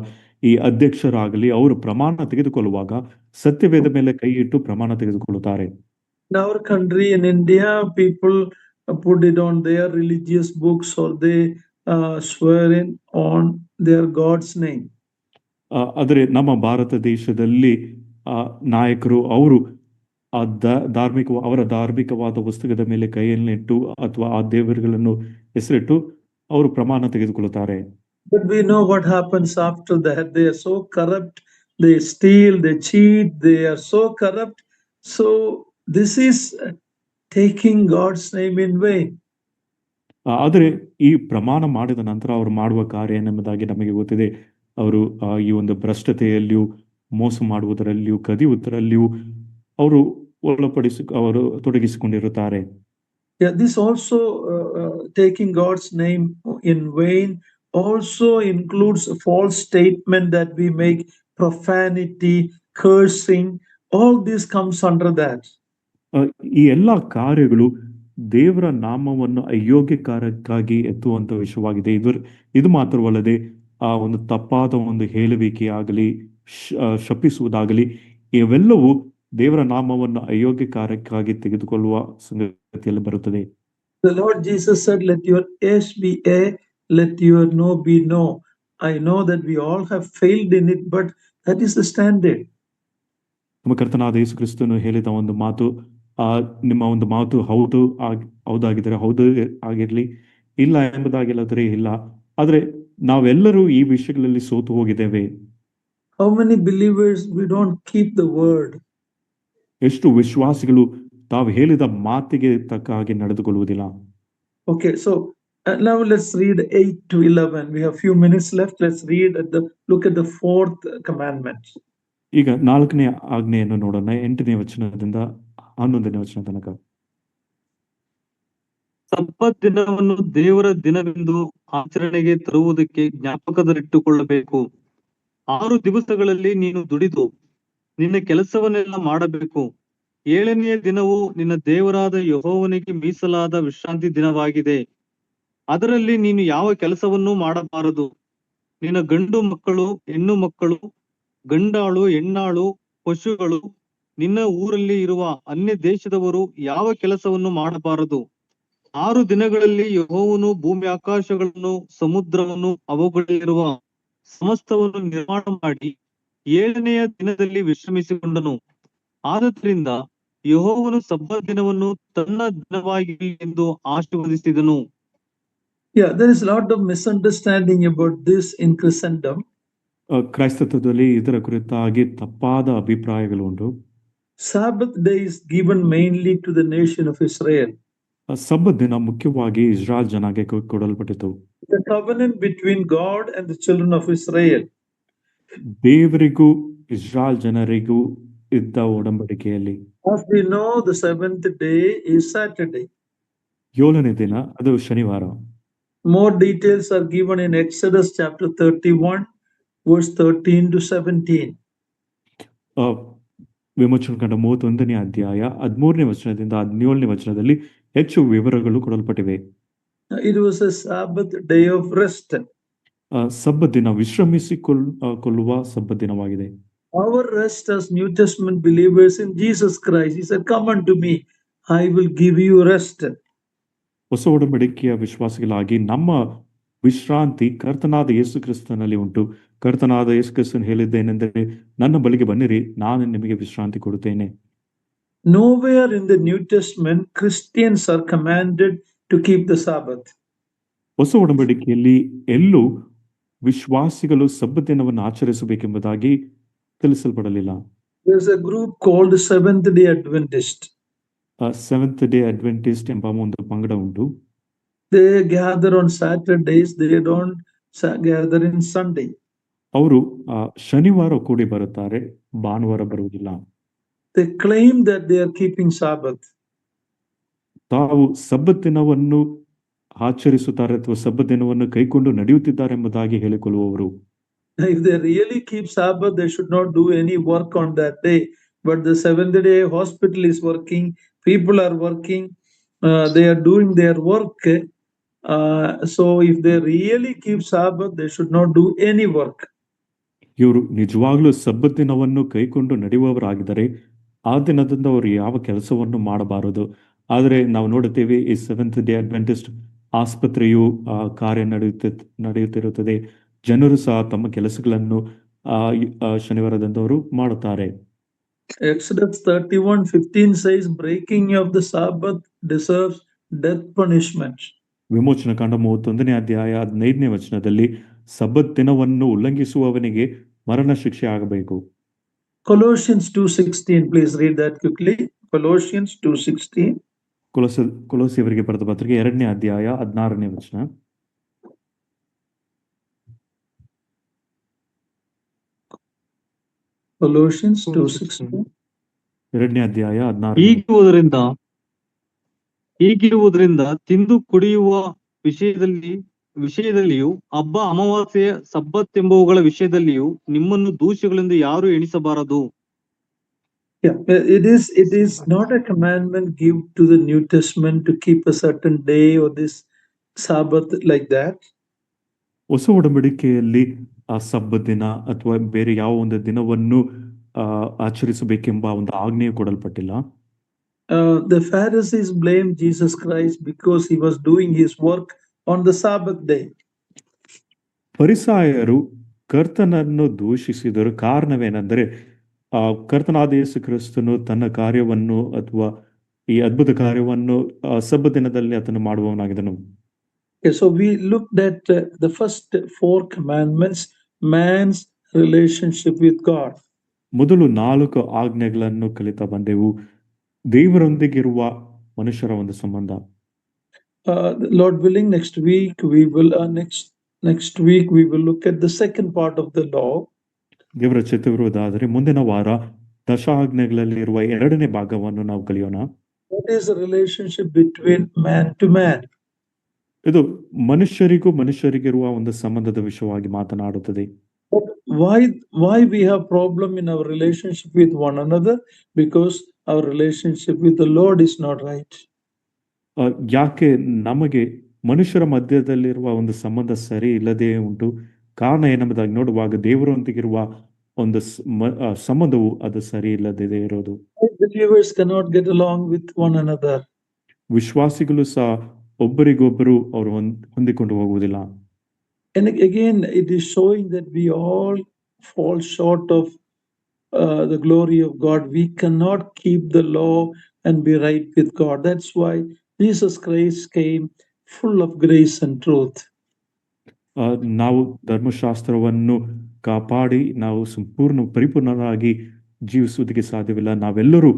ಈ ಅಧ್ಯಕ್ಷರಾಗಲಿ ಅವರು ಪ್ರಮಾಣ ತೆಗೆದುಕೊಳ್ಳುವಾಗ ಸತ್ಯವೇದ ಮೇಲೆ ಕೈ ಇಟ್ಟು ಪ್ರಮಾಣ ತೆಗೆದುಕೊಳ್ಳುತ್ತಾರೆ. In our country, in India, people put it on their religious books or they swear in on their God's name. ಆದರೆ ನಮ್ಮ ಭಾರತ ದೇಶದಲ್ಲಿ ನಾಯಕರು ಅವರು ಅವರ ಧಾರ್ಮಿಕವಾದ ಪುಸ್ತಕದ ಮೇಲೆ ಕೈಯನ್ನಿಟ್ಟು ಅಥವಾ ಆ ದೇವರುಗಳನ್ನು ಹೆಸರಿಟ್ಟು ಅವರು ಪ್ರಮಾಣ ತೆಗೆದುಕೊಳ್ಳುತ್ತಾರೆ. But we know what happens after that. They are so corrupt, they steal, they cheat, they are so corrupt. So this is taking God's name in vain. ಆದರೆ ಈ ಪ್ರಮಾಣ ಮಾಡಿದ ನಂತರ ಅವರು ಮಾಡುವ ಕಾರ್ಯ ಏನೆಂಬುದಾಗಿ ನಮಗೆ ಗೊತ್ತಿದೆ. ಅವರು ಈ ಒಂದು ಭ್ರಷ್ಟತೆಯಲ್ಲಿಯೂ ಮೋಸ ಮಾಡುವುದರಲ್ಲಿಯೂ ಕದಿಯುವುದರಲ್ಲಿಯೂ ಅವರು ತೊಡಗಿಸಿಕೊಂಡಿರುತ್ತಾರೆ. Yeah, this also taking God's name in vain also includes a false statement that we make, profanity, cursing, all this comes under that. ಈ ಎಲ್ಲಾ ಕಾರ್ಯಗಳು ದೇವರ ನಾಮವನ್ನು ಅಯೋಗ್ಯ ಕಾರ್ಯಕ್ಕಾಗಿ ಎತ್ತುವಂತ ವಿಷಯವಾಗಿದೆ. ಇದು ಮಾತ್ರವಲ್ಲದೆ ಆ ಒಂದು ತಪ್ಪಾದ ಒಂದು ಹೇಳುವಿಕೆ ಆಗಲಿ ಶಪಿಸುವುದಾಗಲಿ ಇವೆಲ್ಲವೂ ದೇವರ ನಾಮವನ್ನು ಅಯೋಗ್ಯ ಕಾರ್ಯಕ್ಕಾಗಿ ತೆಗೆದುಕೊಳ್ಳುವ ಸಂಗತಿಯಲ್ಲಿ ಬರುತ್ತದೆ. The Lord Jesus said, let your yes be a, let your no be no. I know that we all have failed in it, but that is the standard. ನಮ್ಮ ಕರ್ತನಾದ ಯೇಸು ಕ್ರಿಸ್ತನು ಹೇಳಿದ ಒಂದು ಮಾತು, ನಿಮ್ಮ ಒಂದು ಮಾತು ಹೌದಾಗಿದ್ದರೆ ಹೌದು ಆಗಿರ್ಲಿ, ಇಲ್ಲ ಎಂಬುದಾಗಿಲ್ಲದ್ರೆ ಇಲ್ಲ. ಆದ್ರೆ ನಾವೆಲ್ಲರೂ ಈ ವಿಷಯಗಳಲ್ಲಿ ಸೋತು ಹೋಗಿದ್ದೇವೆ. How many believers we don't keep the word? ಎಷ್ಟು ವಿಶ್ವಾಸಿಗಳು ತಾವು ಹೇಳಿದ ಮಾತಿಗೆ ತಕ್ಕ ಹಾಗೆ ನಡೆದುಕೊಳ್ಳುವುದಿಲ್ಲ. Okay, so Now let's read 8 to 11. We have few minutes left. Let's look at the fourth commandment. ಈಗ 4ನೇ ಆಜ್ಞೆಯನ್ನು ನೋಡೋಣ, 8ನೇ ವಚನದಿಂದ 11ನೇ ವಚನ ತನಕ. ಸಬ್ಬತ್ ದಿನವನ್ನು ದೇವರ ದಿನವೆಂದು ಆಚರಣೆಗೆ ತರುವುದಕ್ಕೆ ಜ್ಞಾಪಕದಲ್ಲಿಟ್ಟುಕೊಳ್ಳಬೇಕು. 6 ದಿವಸಗಳಲ್ಲಿ ನೀನು ದುಡಿದು ನಿನ್ನ ಕೆಲಸವನ್ನೆಲ್ಲ ಮಾಡಬೇಕು. 7ನೆಯ ದಿನವು ನಿನ್ನ ದೇವರಾದ ಯೆಹೋವನಿಗೆ ಮೀಸಲಾದ ವಿಶ್ರಾಂತಿ ದಿನವಾಗಿದೆ. ಅದರಲ್ಲಿ ನೀನು ಯಾವ ಕೆಲಸವನ್ನೂ ಮಾಡಬಾರದು. ನಿನ್ನ ಗಂಡು ಮಕ್ಕಳು, ಹೆಣ್ಣು ಮಕ್ಕಳು, ಗಂಡಾಳು, ಹೆಣ್ಣಾಳು, ಪಶುಗಳು, ನಿನ್ನ ಊರಲ್ಲಿ ಇರುವ ಅನ್ಯ ದೇಶದವರು ಯಾವ ಕೆಲಸವನ್ನು ಮಾಡಬಾರದು. 6 ದಿನಗಳಲ್ಲಿ ಯೆಹೋವನು ಭೂಮಿ ಆಕಾಶಗಳನ್ನು, ಸಮುದ್ರವನ್ನು, ಅವುಗಳಲ್ಲಿರುವ ಸಮಸ್ತವನ್ನು ನಿರ್ಮಾಣ ಮಾಡಿ 7ನೆಯ ದಿನದಲ್ಲಿ ವಿಶ್ರಮಿಸಿಕೊಂಡನು. ಆದ್ದರಿಂದ ಯೆಹೋವನು ಸಬ್ಬತ್ ದಿನವನ್ನು ತನ್ನ ದಿನವಾಗಿರಲಿ ಎಂದು ಆಶೀರ್ವದಿಸಿದನು. Yeah, there is a lot of misunderstanding about this in Christendom. ಕ್ರೈಸ್ತತ್ವದಲ್ಲಿ ಇದರ ಕುರಿತಾಗಿ ತಪ್ಪಾದ ಅಭಿಪ್ರಾಯಗಳು ಉಂಟು. Sabbath day is given mainly to the nation of Israel. ಸಬ್ಬತ್ ದಿನ ಮುಖ್ಯವಾಗಿ ಇಸ್ರಾಯೇಲ್ ಜನಾಂಗಕ್ಕೆ ಕೊಡಲ್ಪಟ್ಟಿತು. The covenant between God and the children of Israel. ದೇವರಿಗೂ ಇಸ್ರಾಯೇಲ್ ಜನರಿಗೂ ಇದ್ದ ಒಡಂಬಡಿಕೆಯಲ್ಲಿ As we know, the 7th day is Saturday. 7ನೇ ದಿನ ಅದು ಶನಿವಾರ. More details are given in Exodus chapter 31, verse 13 to 17. ವಿಮೋಚನಕಾಂಡ 31ನೇ ಅಧ್ಯಾಯ 13ನೇ ವಚನದಿಂದ 17ನೇ ವಚನದಲ್ಲಿ ಹೆಚ್ಚು ವಿವರಗಳು ಕೊಡಲ್ಪಟ್ಟಿವೆ. It was a Sabbath day of rest. ಸಬ್ಬತ್ ದಿನ ವಿಶ್ರಮಿಸಿಕೊಳ್ಳುವ ಸಬ್ಬತ್ ದಿನವಾಗಿದೆ. Our rest as New Testament believers in Jesus Christ. He said, "Come unto me, I will give you rest." ಹೊಸ ಒಡಂಬಡಿಕೆಯ ವಿಶ್ವಾಸಿಗಳಾಗಿ ನಮ್ಮ ವಿಶ್ರಾಂತಿ ಕರ್ತನಾದ ಯೇಸು ಕ್ರಿಸ್ತನಲ್ಲಿ ಉಂಟು. ಕರ್ತನಾದ ಯೇಸು ಕ್ರಿಸ್ತನು ಹೇಳಿದ್ದೇನೆಂದರೆ, ನನ್ನ ಬಳಿಗೆ ಬನ್ನಿರಿ, ನಾನು ನಿಮಗೆ ವಿಶ್ರಾಂತಿ ಕೊಡುತ್ತೇನೆ. Nowhere in the New Testament Christians are commanded to keep the Sabbath. ಹೊಸ ಒಡಂಬಡಿಕೆಯಲ್ಲಿ ಎಲ್ಲೂ ವಿಶ್ವಾಸಿಗಳು ಸಬ್ಬತ್ ದಿನವನ್ನು ಆಚರಿಸಬೇಕೆಂಬುದಾಗಿ ತಿಳಿಸಲ್ಪಡಲಿಲ್ಲ. There's a group called Seventh Day Adventist. Seventh day Adventist ಎಂಬ ಒಂದು ಪಂಗಡ ಉಂಟು. They gather on Saturdays. They don't gather in Sunday. ಅವರು ಶನಿವಾರ ಕೂಡಿ ಬರುತ್ತಾರೆ, ಭಾನುವಾರ ಬರುವುದಿಲ್ಲ. They claim that they are keeping Sabbath. ತಾವು ಸಬ್ಬತ್ ದಿನವನ್ನು ಆಚರಿಸುತ್ತಾರೆ ಅಥವಾ ಸಬ್ಬತ್ ದಿನವನ್ನು ಕೈಕೊಂಡು ನಡೆಯುತ್ತಿದ್ದಾರೆ ಎಂಬುದಾಗಿ ಹೇಳಿಕೊಳ್ಳುವವರು. If they really keep Sabbath, they should not do any work on that day. But the 7th day hospital is working, people are working, they are doing their work. So if they really keep Sabbath, they should not do any work. ಇವರು ನಿಜವಾಗ್ಲೂ ಸಬ್ಬತ್ ದಿನವನ್ನು ಕೈಕೊಂಡು ನಡೆಯುವವರಾಗಿದ್ದಾರೆ. ಆ ದಿನದಿಂದ ಅವರು ಯಾವ ಕೆಲಸವನ್ನು ಮಾಡಬಾರದು. ಆದರೆ ನಾವು ನೋಡುತ್ತೇವೆ, ಈ ಸೆವೆಂತ್ ಡೇ ಅಡ್ವೆಂಟಿಸ್ಟ್ ಆಸ್ಪತ್ರೆಯು ಕಾರ್ಯ ನಡೆಯುತ್ತಿರುತ್ತದೆ. ಜನರು ಸಹ ತಮ್ಮ ಕೆಲಸಗಳನ್ನು ಶನಿವಾರದಂದವರು ಮಾಡುತ್ತಾರೆ. Exodus 31:15 says, breaking of the Sabbath deserves death punishment. ವಿಮೋಚನಕಾಂಡ 31ನೇ ಅಧ್ಯಾಯ 15ನೇ ವಚನದಲ್ಲಿ ಸಬ್ಬತ್ ದಿನವನ್ನು ಉಲ್ಲಂಘಿಸುವವನಿಗೆ ಮರಣ ಶಿಕ್ಷೆ ಆಗಬೇಕು. Colossians 2:16, please read that quickly. Colossians 2:16. ಕೊಲೋಸಿಯವರಿಗೆ ಬರೆದ ಪತ್ರಿಕೆ 2ನೇ ಅಧ್ಯಾಯ 16ನೇ ವಚನ. Colossians 2:16. 2ನೇ ಅಧ್ಯಾಯ 16. ಹೀಗಿರುವುದರಿಂದ ತಿಂದು ಕುಡಿಯುವ ವಿಷಯದಲ್ಲಿಯೂ ಹಬ್ಬ, ಅಮಾವಾಸ್ಯೆ, ಸಬ್ಬತ್ ಎಂಬುವುಗಳ ವಿಷಯದಲ್ಲಿಯೂ ನಿಮ್ಮನ್ನು ದೋಷಿಗಳೆಂದು ಯಾರು ಎಣಿಸಬಾರದು. Yeah, it is not a commandment given to the New Testament to keep a certain day or this Sabbath like that. ಹೊಸ ಒಡಂಬಡಿಕೆಯಲ್ಲಿ ಆ ಸಬ್ಬತ್ ದಿನ ಅಥವಾ ಬೇರೆ ಯಾವ ಒಂದು ದಿನವನ್ನು ಆಚರಿಸಬೇಕೆಂಬ ಒಂದು ಆಜ್ಞೆಯು ಕೊಡಲ್ಪಟ್ಟಿಲ್ಲ. The Pharisees blamed Jesus Christ because he was doing his work on the Sabbath day. ಫರಿಸಾಯರು ಕರ್ತನನ್ನು ದೂಷಿಸಿದರು. ಕಾರಣವೇನೆಂದರೆ ಕರ್ತನಾದ ಯೇಸು ಕ್ರಿಸ್ತನು ತನ್ನ ಕಾರ್ಯವನ್ನು ಅಥವಾ ಈ ಅದ್ಭುತ ಕಾರ್ಯವನ್ನು ಸಬ್ಬತ್ ದಿನದಲ್ಲಿ ಆತನು ಮಾಡುವವನಾಗಿದ್ದನು. So we looked at the first 4 commandments, man's relationship with God. ಮೊದಲು 4 ಆಜ್ಞೆಗಳನ್ನು ಕಲಿತಾ ಬಂದೆವು. ದೇವರೊಂದಿಗಿರುವ ಮನುಷ್ಯರ ಒಂದು ಸಂಬಂಧ. Lord willing, next week we will look at the second part of the law. ದೇವರ ಚಿತ್ತವಿರುವುದಾದರೆ ಮುಂದಿನ ವಾರ ದಶಾಜ್ಞೆಗಳಲ್ಲಿ ಇರುವ ಎರಡನೇ ಭಾಗವನ್ನು ನಾವು ಕಲಿಯೋಣ. What is the relationship between man to man? ಇದು ಮನುಷ್ಯರಿಗಿರುವ ಒಂದು ಸಂಬಂಧದ ವಿಷಯವಾಗಿ ಮಾತನಾಡುತ್ತದೆ. But why we have problem in our relationship with one another? Because our relationship with the Lord is not right. ಯಾಕೆ ನಮಗೆ ಮನುಷ್ಯರ ಮಧ್ಯದಲ್ಲಿರುವ ಒಂದು ಸಂಬಂಧ ಸರಿ ಇಲ್ಲದೆ ಉಂಟು? ಕಾರಣ ಏನೆಂಬುದಾಗಿ ನೋಡುವಾಗ ದೇವರೊಂದಿಗಿರುವ ಒಂದು ಸಂಬಂಧವು ಅದು ಸರಿ ಇಲ್ಲದೆ ಇರೋದು. Believers cannot get along with one another. ವಿಶ್ವಾಸಿಗಳು ಸಹ ಒಬ್ಬರಿಗೊಬ್ಬರು ಅವರು ಹೊಂದಿಕೊಂಡು ಹೋಗುವುದಿಲ್ಲ. And again, it is showing that we all fall short of the glory of God. We cannot keep the law and be right with God. That's why Jesus Christ came full of grace and truth. ನಾವು ಧರ್ಮಶಾಸ್ತ್ರವನ್ನು ಕಾಪಾಡಿ ನಾವು ಪರಿಪೂರ್ಣರಾಗಿ ಜೀವಿಸುವುದಕ್ಕೆ ಸಾಧ್ಯವಿಲ್ಲ. ನಾವೆಲ್ಲರೂ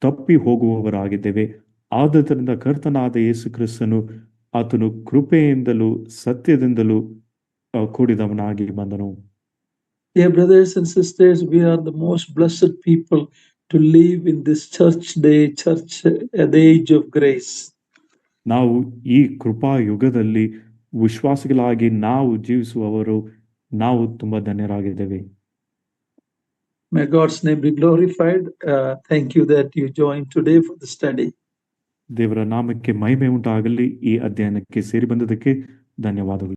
ತಪ್ಪಿ ಹೋಗುವವರಾಗಿದ್ದೇವೆ. ಆದ್ದರಿಂದ ಕರ್ತನಾದ ಯೇಸು ಕ್ರಿಸ್ತನು ಆತನು ಕೃಪೆಯಿಂದಲೂ ಸತ್ಯದಿಂದಲೂ ಕೂಡಿದವನಾಗಿ ಬಂದನು. Dear brothers and sisters, we are the most blessed people to live in this the age of grace. ನಾವು ಈ ಕೃಪಾ ಯುಗದಲ್ಲಿ ವಿಶ್ವಾಸಿಗಳಾಗಿ ನಾವು ಜೀವಿಸುವವರು ನಾವು ತುಂಬಾ ಧನ್ಯರಾಗಿದ್ದೇವೆ. May God's name be glorified. Thank you that you joined today for the study. ದೇವರ ನಾಮಕ್ಕೆ ಮಹಿಮೆ ಉಂಟಾಗಲಿ. ಈ ಅಧ್ಯಯನಕ್ಕೆ ಸೇರಿ ಬಂದದಕ್ಕೆ ಧನ್ಯವಾದಗಳು.